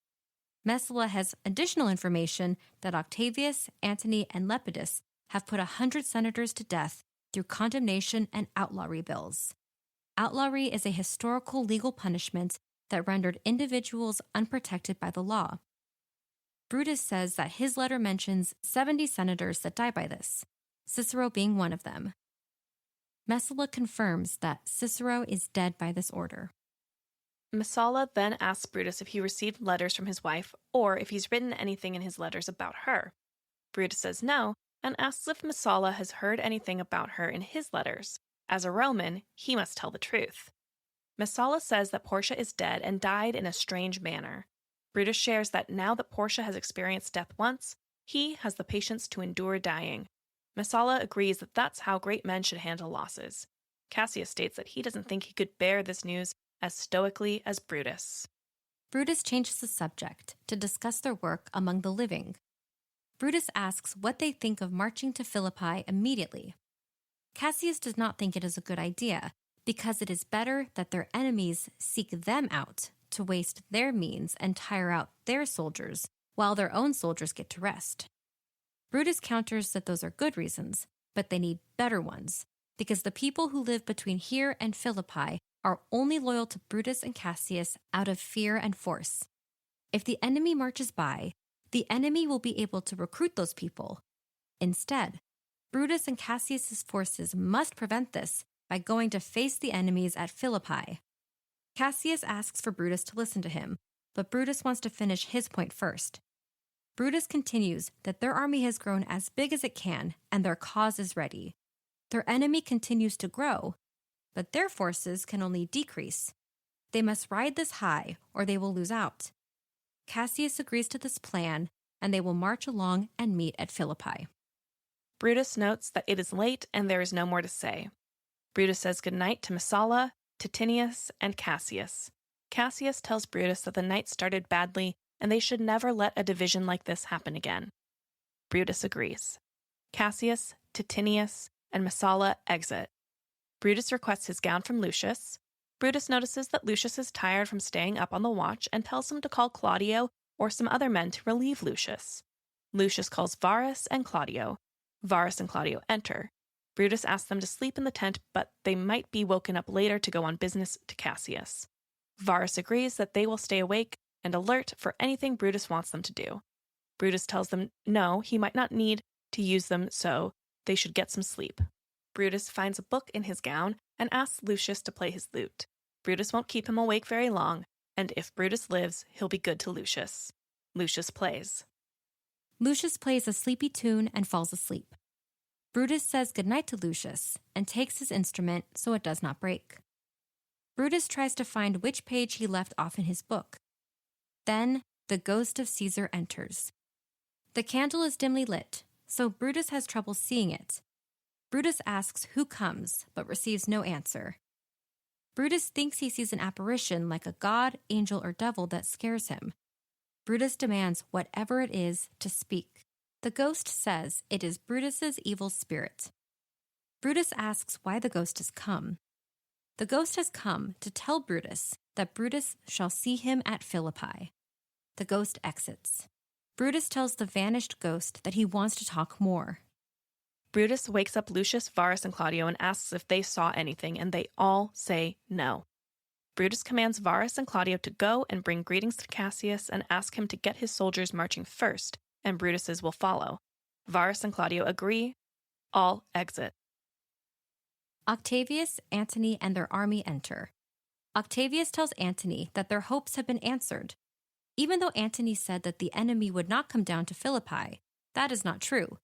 Messala has additional information that Octavius, Antony, and Lepidus have put 100 senators to death through condemnation and outlawry bills. Outlawry is a historical legal punishment that rendered individuals unprotected by the law. Brutus says that his letter mentions 70 senators that die by this, Cicero being one of them. Messala confirms that Cicero is dead by this order. Messala then asks Brutus if he received letters from his wife or if he's written anything in his letters about her. Brutus says no and asks if Messala has heard anything about her in his letters. As a Roman, he must tell the truth. Messala says that Portia is dead and died in a strange manner. Brutus shares that now that Portia has experienced death once, he has the patience to endure dying. Messala agrees that that's how great men should handle losses. Cassius states that he doesn't think he could bear this news as stoically as Brutus. Brutus changes the subject to discuss their work among the living. Brutus asks what they think of marching to Philippi immediately. Cassius does not think it is a good idea, because it is better that their enemies seek them out to waste their means and tire out their soldiers, while their own soldiers get to rest. Brutus counters that those are good reasons, but they need better ones, because the people who live between here and Philippi are only loyal to Brutus and Cassius out of fear and force. If the enemy marches by, the enemy will be able to recruit those people. Instead, Brutus and Cassius's forces must prevent this by going to face the enemies at Philippi. Cassius asks for Brutus to listen to him, but Brutus wants to finish his point first. Brutus continues that their army has grown as big as it can and their cause is ready. Their enemy continues to grow, but their forces can only decrease. They must ride this high or they will lose out. Cassius agrees to this plan, and they will march along and meet at Philippi. Brutus notes that it is late and there is no more to say. Brutus says goodnight to Messala, Titinius, and Cassius. Cassius tells Brutus that the night started badly and they should never let a division like this happen again. Brutus agrees. Cassius, Titinius, and Messala exit. Brutus requests his gown from Lucius. Brutus notices that Lucius is tired from staying up on the watch and tells him to call Claudio or some other men to relieve Lucius. Lucius calls Varus and Claudio. Varus and Claudio enter. Brutus asks them to sleep in the tent, but they might be woken up later to go on business to Cassius. Varus agrees that they will stay awake and alert for anything Brutus wants them to do. Brutus tells them no, he might not need to use them, so they should get some sleep. Brutus finds a book in his gown and asks Lucius to play his lute. Brutus won't keep him awake very long, and if Brutus lives, he'll be good to Lucius. Lucius plays. Lucius plays a sleepy tune and falls asleep. Brutus says goodnight to Lucius and takes his instrument so it does not break. Brutus tries to find which page he left off in his book. Then the ghost of Caesar enters. The candle is dimly lit, so Brutus has trouble seeing it. Brutus asks who comes, but receives no answer. Brutus thinks he sees an apparition like a god, angel, or devil that scares him. Brutus demands whatever it is to speak. The ghost says it is Brutus's evil spirit. Brutus asks why the ghost has come. The ghost has come to tell Brutus that Brutus shall see him at Philippi. The ghost exits. Brutus tells the vanished ghost that he wants to talk more. Brutus wakes up Lucius, Varus, and Claudio and asks if they saw anything, and they all say no. Brutus commands Varus and Claudio to go and bring greetings to Cassius and ask him to get his soldiers marching first, and Brutus's will follow. Varus and Claudio agree. All exit. Octavius, Antony, and their army enter. Octavius tells Antony that their hopes have been answered. Even though Antony said that the enemy would not come down to Philippi, that is not true.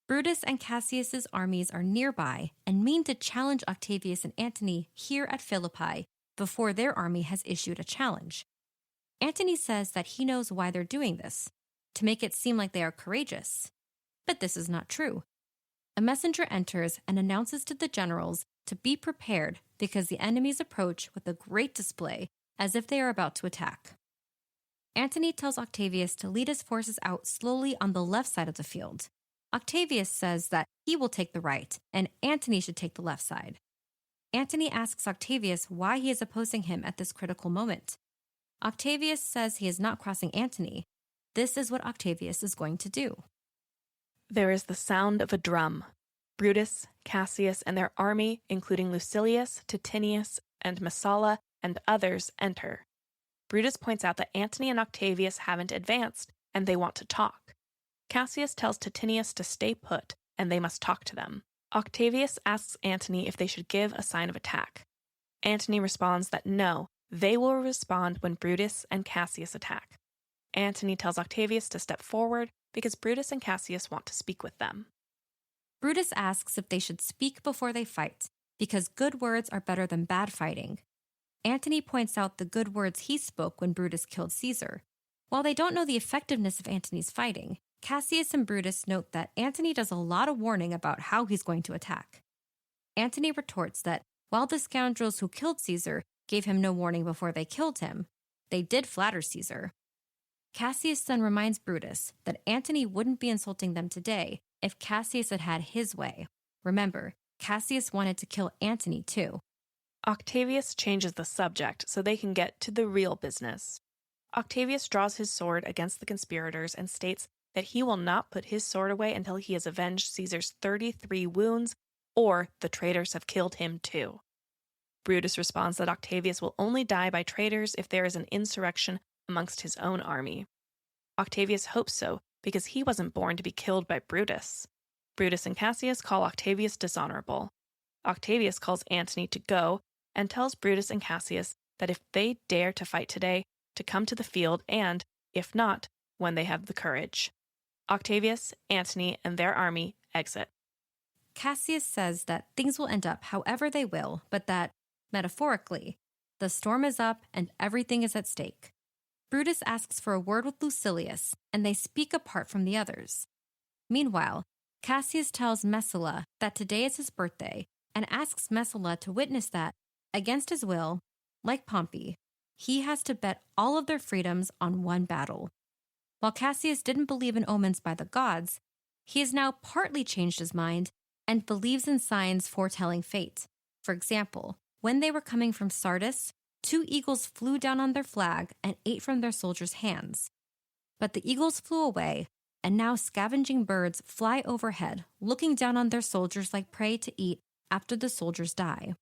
Brutus and Cassius's armies are nearby and mean to challenge Octavius and Antony here at Philippi before their army has issued a challenge. Antony says that he knows why they're doing this, to make it seem like they are courageous. But this is not true. A messenger enters and announces to the generals to be prepared because the enemies approach with a great display as if they are about to attack. Antony tells Octavius to lead his forces out slowly on the left side of the field. Octavius says that he will take the right and Antony should take the left side. Antony asks Octavius why he is opposing him at this critical moment. Octavius says he is not crossing Antony. This is what Octavius is going to do. There is the sound of a drum. Brutus, Cassius, and their army, including Lucilius, Titinius, and Messala, and others, enter. Brutus points out that Antony and Octavius haven't advanced, and they want to talk. Cassius tells Titinius to stay put, and they must talk to them. Octavius asks Antony if they should give a sign of attack. Antony responds that no, they will respond when Brutus and Cassius attack. Antony tells Octavius to step forward because Brutus and Cassius want to speak with them. Brutus asks if they should speak before they fight, because good words are better than bad fighting. Antony points out the good words he spoke when Brutus killed Caesar. While they don't know the effectiveness of Antony's fighting, Cassius and Brutus note that Antony does a lot of warning about how he's going to attack. Antony retorts that while the scoundrels who killed Caesar gave him no warning before they killed him, they did flatter Caesar. Cassius then reminds Brutus that Antony wouldn't be insulting them today if Cassius had had his way. Remember, Cassius wanted to kill Antony too. Octavius changes the subject so they can get to the real business. Octavius draws his sword against the conspirators and states that he will not put his sword away until he has avenged Caesar's 33 wounds, or the traitors have killed him too. Brutus responds that Octavius will only die by traitors if there is an insurrection amongst his own army. Octavius hopes so because he wasn't born to be killed by Brutus. Brutus and Cassius call Octavius dishonorable. Octavius calls Antony to go and tells Brutus and Cassius that if they dare to fight today, to come to the field and, if not, when they have the courage. Octavius, Antony, and their army exit. Cassius says that things will end up however they will, but that, metaphorically, the storm is up and everything is at stake. Brutus asks for a word with Lucilius, and they speak apart from the others. Meanwhile, Cassius tells Messala that today is his birthday and asks Messala to witness that, against his will, like Pompey, he has to bet all of their freedoms on one battle. While Cassius didn't believe in omens by the gods, he has now partly changed his mind and believes in signs foretelling fate. For example, when they were coming from Sardis, 2 eagles flew down on their flag and ate from their soldiers' hands. But the eagles flew away, and now scavenging birds fly overhead, looking down on their soldiers like prey to eat after the soldiers die.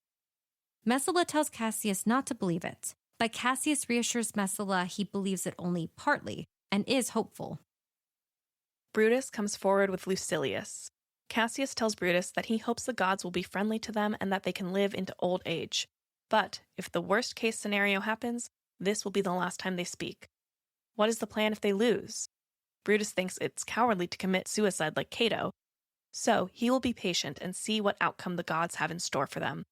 Messala tells Cassius not to believe it, but Cassius reassures Messala he believes it only partly and is hopeful. Brutus comes forward with Lucilius. Cassius tells Brutus that he hopes the gods will be friendly to them and that they can live into old age. But if the worst-case scenario happens, this will be the last time they speak. What is the plan if they lose? Brutus thinks it's cowardly to commit suicide like Cato, so he will be patient and see what outcome the gods have in store for them.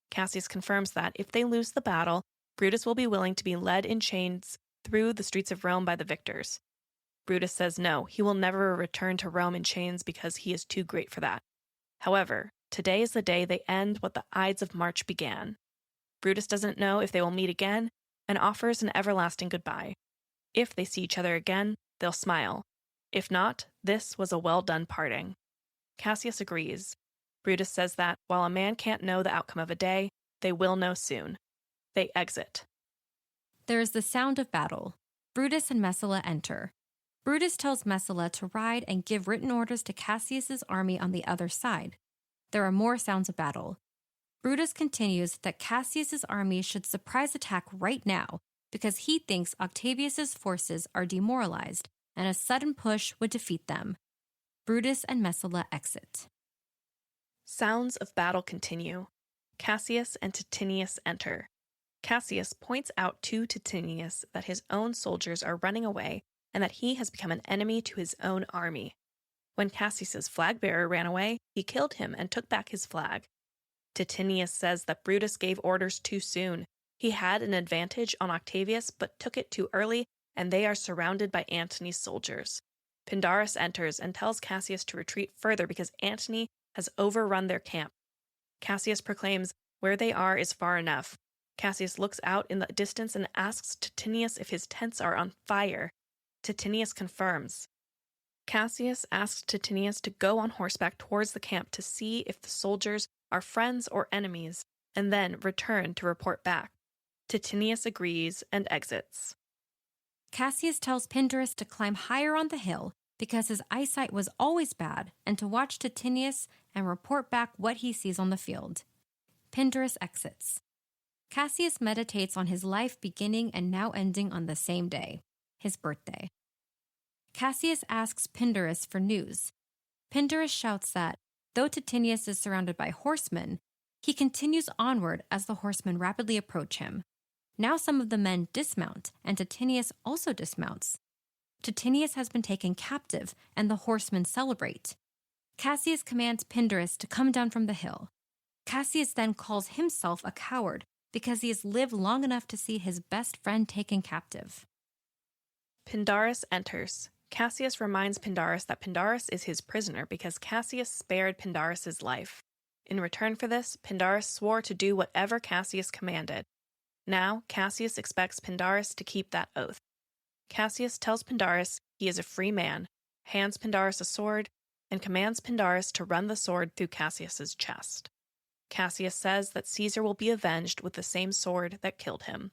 Cassius confirms that if they lose the battle, Brutus will be willing to be led in chains through the streets of Rome by the victors. Brutus says no, he will never return to Rome in chains because he is too great for that. However, today is the day they end what the Ides of March began. Brutus doesn't know if they will meet again and offers an everlasting goodbye. If they see each other again, they'll smile. If not, this was a well-done parting. Cassius agrees. Brutus says that, while a man can't know the outcome of a day, they will know soon. They exit. There is the sound of battle. Brutus and Messala enter. Brutus tells Messala to ride and give written orders to Cassius's army on the other side. There are more sounds of battle. Brutus continues that Cassius's army should surprise attack right now because he thinks Octavius's forces are demoralized and a sudden push would defeat them. Brutus and Messala exit. Sounds of battle continue. Cassius and Titinius enter. Cassius points out to Titinius that his own soldiers are running away and that he has become an enemy to his own army. When Cassius's flag bearer ran away, he killed him and took back his flag. Titinius says that Brutus gave orders too soon. He had an advantage on Octavius but took it too early, and they are surrounded by Antony's soldiers. Pindarus enters and tells Cassius to retreat further because Antony has overrun their camp. Cassius proclaims where they are is far enough. Cassius looks out in the distance and asks Titinius if his tents are on fire. Titinius confirms. Cassius asks Titinius to go on horseback towards the camp to see if the soldiers are friends or enemies, and then return to report back. Titinius agrees and exits. Cassius tells Pindarus to climb higher on the hill because his eyesight was always bad and to watch Titinius and report back what he sees on the field. Pindarus exits. Cassius meditates on his life beginning and now ending on the same day, his birthday. Cassius asks Pindarus for news. Pindarus shouts that, though Titinius is surrounded by horsemen, he continues onward as the horsemen rapidly approach him. Now some of the men dismount, and Titinius also dismounts. Titinius has been taken captive, and the horsemen celebrate. Cassius commands Pindarus to come down from the hill. Cassius then calls himself a coward because he has lived long enough to see his best friend taken captive. Pindarus enters. Cassius reminds Pindarus that Pindarus is his prisoner because Cassius spared Pindarus's life. In return for this, Pindarus swore to do whatever Cassius commanded. Now, Cassius expects Pindarus to keep that oath. Cassius tells Pindarus he is a free man, hands Pindarus a sword, and commands Pindarus to run the sword through Cassius's chest. Cassius says that Caesar will be avenged with the same sword that killed him.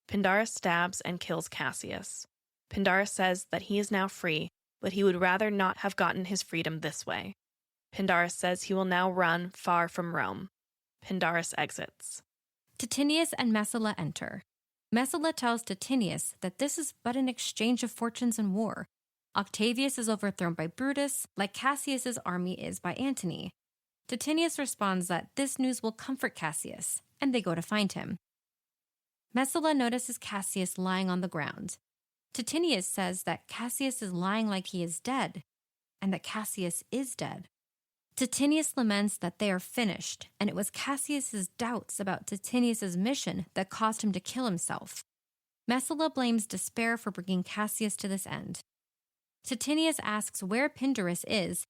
Pindarus stabs and kills Cassius. Pindarus says that he is now free, but he would rather not have gotten his freedom this way. Pindarus says he will now run far from Rome. Pindarus exits. Titinius and Messala enter. Messala tells Titinius that this is but an exchange of fortunes in war. Octavius is overthrown by Brutus, like Cassius's army is by Antony. Titinius responds that this news will comfort Cassius, and they go to find him. Messala notices Cassius lying on the ground. Titinius says that Cassius is lying like he is dead, and that Cassius is dead. Titinius laments that they are finished, and it was Cassius's doubts about Titinius's mission that caused him to kill himself. Messala blames despair for bringing Cassius to this end. Titinius asks where Pindarus is,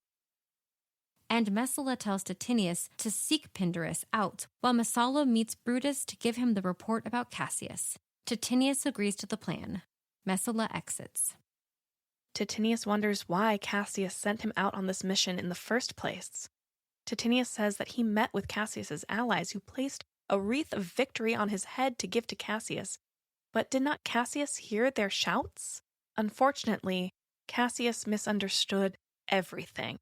and Messala tells Titinius to seek Pindarus out, while Messala meets Brutus to give him the report about Cassius. Titinius agrees to the plan. Messala exits. Titinius wonders why Cassius sent him out on this mission in the first place. Titinius says that he met with Cassius's allies who placed a wreath of victory on his head to give to Cassius. But did not Cassius hear their shouts? Unfortunately, Cassius misunderstood everything.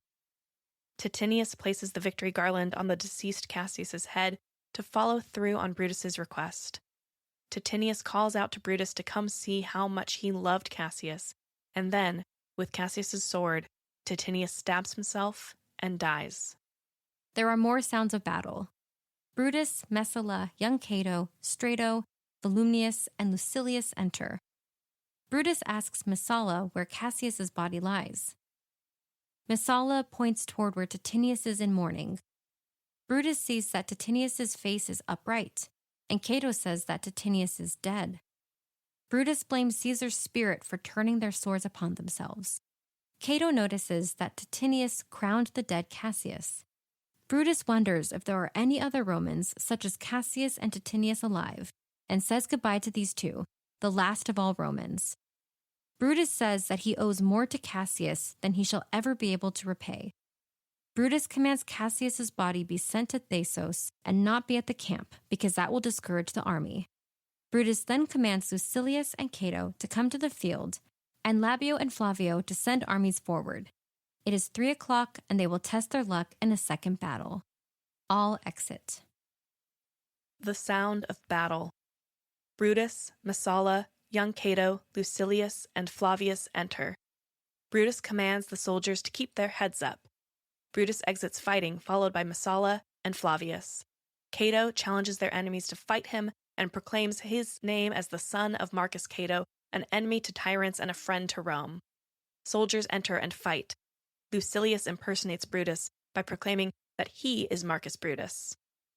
Titinius places the victory garland on the deceased Cassius's head to follow through on Brutus's request. Titinius calls out to Brutus to come see how much he loved Cassius, and then, with Cassius's sword, Titinius stabs himself and dies. There are more sounds of battle. Brutus, Messala, young Cato, Strato, Volumnius, and Lucilius enter. Brutus asks Messala where Cassius's body lies. Messala points toward where Titinius is in mourning. Brutus sees that Titinius's face is upright, and Cato says that Titinius is dead. Brutus blames Caesar's spirit for turning their swords upon themselves. Cato notices that Titinius crowned the dead Cassius. Brutus wonders if there are any other Romans, such as Cassius and Titinius, alive, and says goodbye to these two, the last of all Romans. Brutus says that he owes more to Cassius than he shall ever be able to repay. Brutus commands Cassius's body be sent to Thasos and not be at the camp, because that will discourage the army. Brutus then commands Lucilius and Cato to come to the field, and Labeo and Flavio to send armies forward. It is 3:00, and they will test their luck in a second battle. All exit. The sound of battle. Brutus, Messala, young Cato, Lucilius, and Flavius enter. Brutus commands the soldiers to keep their heads up. Brutus exits fighting, followed by Messala and Flavius. Cato challenges their enemies to fight him and proclaims his name as the son of Marcus Cato, an enemy to tyrants and a friend to Rome. Soldiers enter and fight. Lucilius impersonates Brutus by proclaiming that he is Marcus Brutus.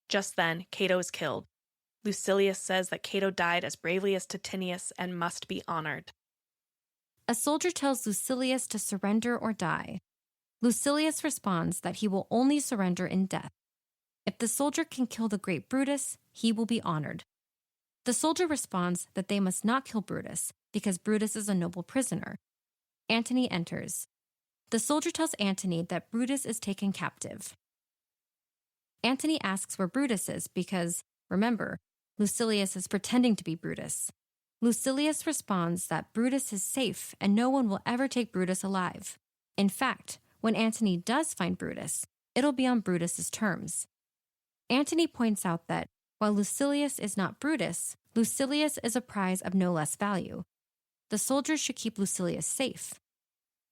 Just then, Cato is killed. Lucilius says that Cato died as bravely as Titinius and must be honored. A soldier tells Lucilius to surrender or die. Lucilius responds that he will only surrender in death. If the soldier can kill the great Brutus, he will be honored. The soldier responds that they must not kill Brutus, because Brutus is a noble prisoner. Antony enters. The soldier tells Antony that Brutus is taken captive. Antony asks where Brutus is because, remember, Lucilius is pretending to be Brutus. Lucilius responds that Brutus is safe and no one will ever take Brutus alive. In fact, when Antony does find Brutus, it'll be on Brutus's terms. Antony points out that while Lucilius is not Brutus, Lucilius is a prize of no less value. The soldiers should keep Lucilius safe.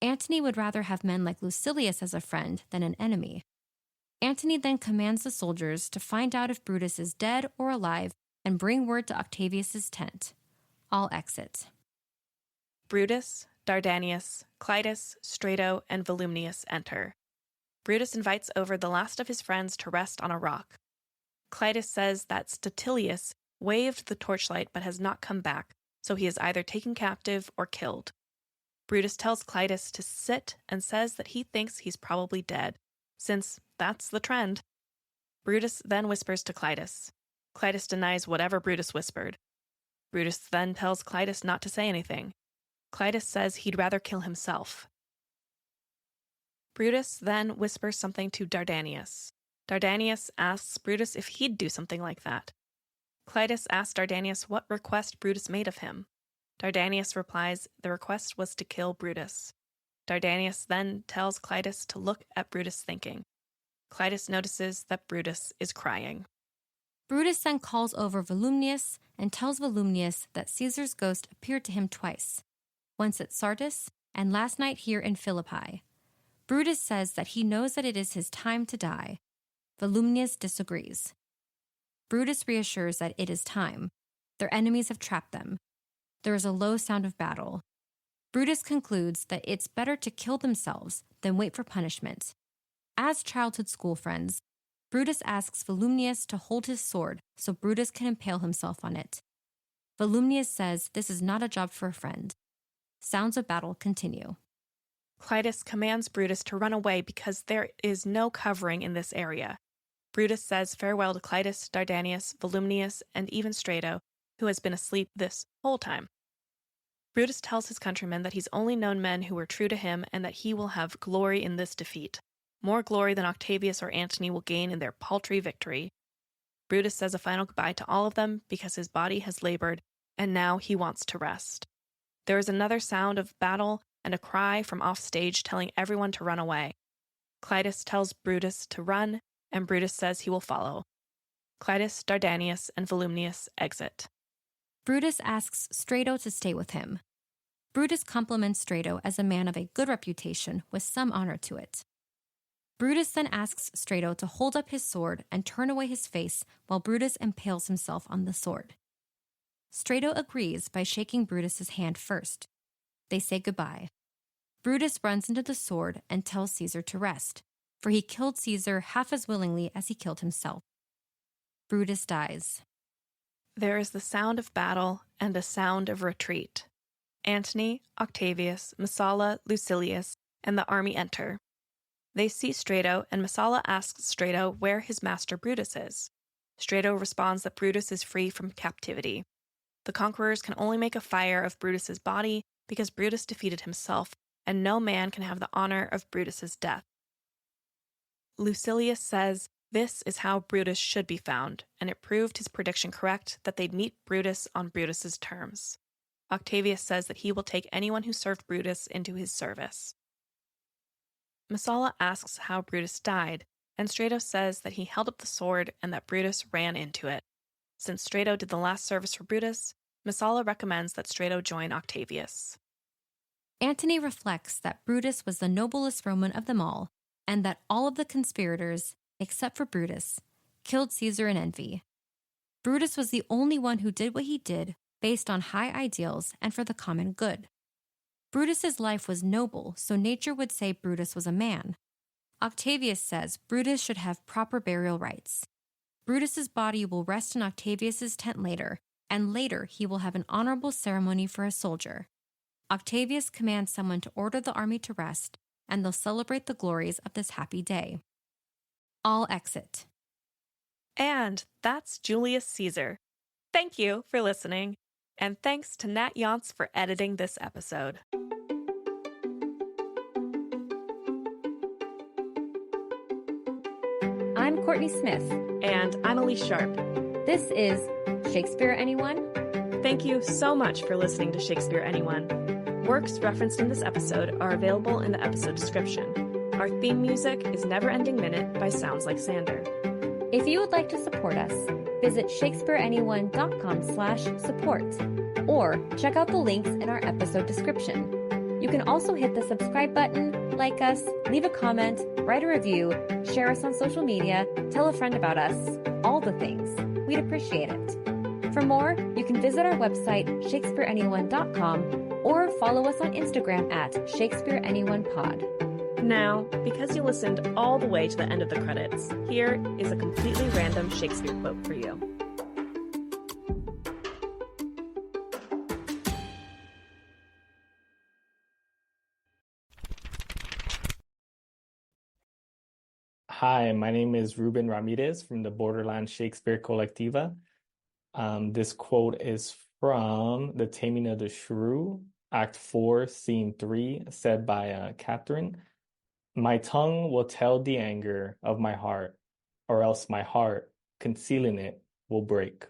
Antony would rather have men like Lucilius as a friend than an enemy. Antony then commands the soldiers to find out if Brutus is dead or alive and bring word to Octavius's tent. All exit. Brutus, Dardanius, Clitus, Strato, and Volumnius enter. Brutus invites over the last of his friends to rest on a rock. Clitus says that Statilius waved the torchlight but has not come back, so he is either taken captive or killed. Brutus tells Clitus to sit and says that he thinks he's probably dead, since that's the trend. Brutus then whispers to Clitus, Clitus denies whatever Brutus whispered. Brutus then tells Clitus not to say anything. Clitus says he'd rather kill himself. Brutus then whispers something to Dardanius. Dardanius asks Brutus if he'd do something like that. Clitus asks Dardanius what request Brutus made of him. Dardanius replies the request was to kill Brutus. Dardanius then tells Clitus to look at Brutus thinking. Clitus notices that Brutus is crying. Brutus then calls over Volumnius and tells Volumnius that Caesar's ghost appeared to him twice, once at Sardis and last night here in Philippi. Brutus says that he knows that it is his time to die. Volumnius disagrees. Brutus reassures that it is time. Their enemies have trapped them. There is a low sound of battle. Brutus concludes that it's better to kill themselves than wait for punishment. As childhood school friends, Brutus asks Volumnius to hold his sword so Brutus can impale himself on it. Volumnius says this is not a job for a friend. Sounds of battle continue. Clitus commands Brutus to run away because there is no covering in this area. Brutus says farewell to Clitus, Dardanius, Volumnius, and even Strato, who has been asleep this whole time. Brutus tells his countrymen that he's only known men who were true to him and that he will have glory in this defeat. More glory than Octavius or Antony will gain in their paltry victory. Brutus says a final goodbye to all of them because his body has labored, and now he wants to rest. There is another sound of battle and a cry from offstage telling everyone to run away. Clitus tells Brutus to run, and Brutus says he will follow. Clitus, Dardanius, and Volumnius exit. Brutus asks Strato to stay with him. Brutus compliments Strato as a man of a good reputation with some honor to it. Brutus then asks Strato to hold up his sword and turn away his face while Brutus impales himself on the sword. Strato agrees by shaking Brutus's hand first. They say goodbye. Brutus runs into the sword and tells Caesar to rest, for he killed Caesar half as willingly as he killed himself. Brutus dies. There is the sound of battle and a sound of retreat. Antony, Octavius, Messala, Lucilius, and the army enter. They see Strato, and Messala asks Strato where his master Brutus is. Strato responds that Brutus is free from captivity. The conquerors can only make a fire of Brutus's body because Brutus defeated himself, and no man can have the honor of Brutus's death. Lucilius says this is how Brutus should be found, and it proved his prediction correct that they'd meet Brutus on Brutus's terms. Octavius says that he will take anyone who served Brutus into his service. Messala asks how Brutus died, and Strato says that he held up the sword and that Brutus ran into it. Since Strato did the last service for Brutus, Messala recommends that Strato join Octavius. Antony reflects that Brutus was the noblest Roman of them all, and that all of the conspirators, except for Brutus, killed Caesar in envy. Brutus was the only one who did what he did based on high ideals and for the common good. Brutus's life was noble, so nature would say Brutus was a man. Octavius says Brutus should have proper burial rites. Brutus's body will rest in Octavius's tent later, and later he will have an honorable ceremony for a soldier. Octavius commands someone to order the army to rest, and they'll celebrate the glories of this happy day. All exit. And that's Julius Caesar. Thank you for listening, and thanks to Nat Yonce for editing this episode. I'm Kourtney Smith. And I'm Elyse Sharp. This is Shakespeare Anyone? Thank you so much for listening to Shakespeare Anyone. Works referenced in this episode are available in the episode description. Our theme music is Neverending Minute by Sounds Like Sander. If you would like to support us, visit shakespeareanyone.com/support or check out the links in our episode description. You can also hit the subscribe button, like us, leave a comment, write a review, share us on social media, tell a friend about us, all the things. We'd appreciate it. For more, you can visit our website, shakespeareanyone.com, or follow us on Instagram at shakespeareanyonepod. Now, because you listened all the way to the end of the credits, here is a completely random Shakespeare quote for you. Hi, my name is Ruben Ramirez from the Borderland Shakespeare Collectiva. This quote is from The Taming of the Shrew, Act 4, Scene 3, said by Catherine. My tongue will tell the anger of my heart, or else my heart, concealing it, will break.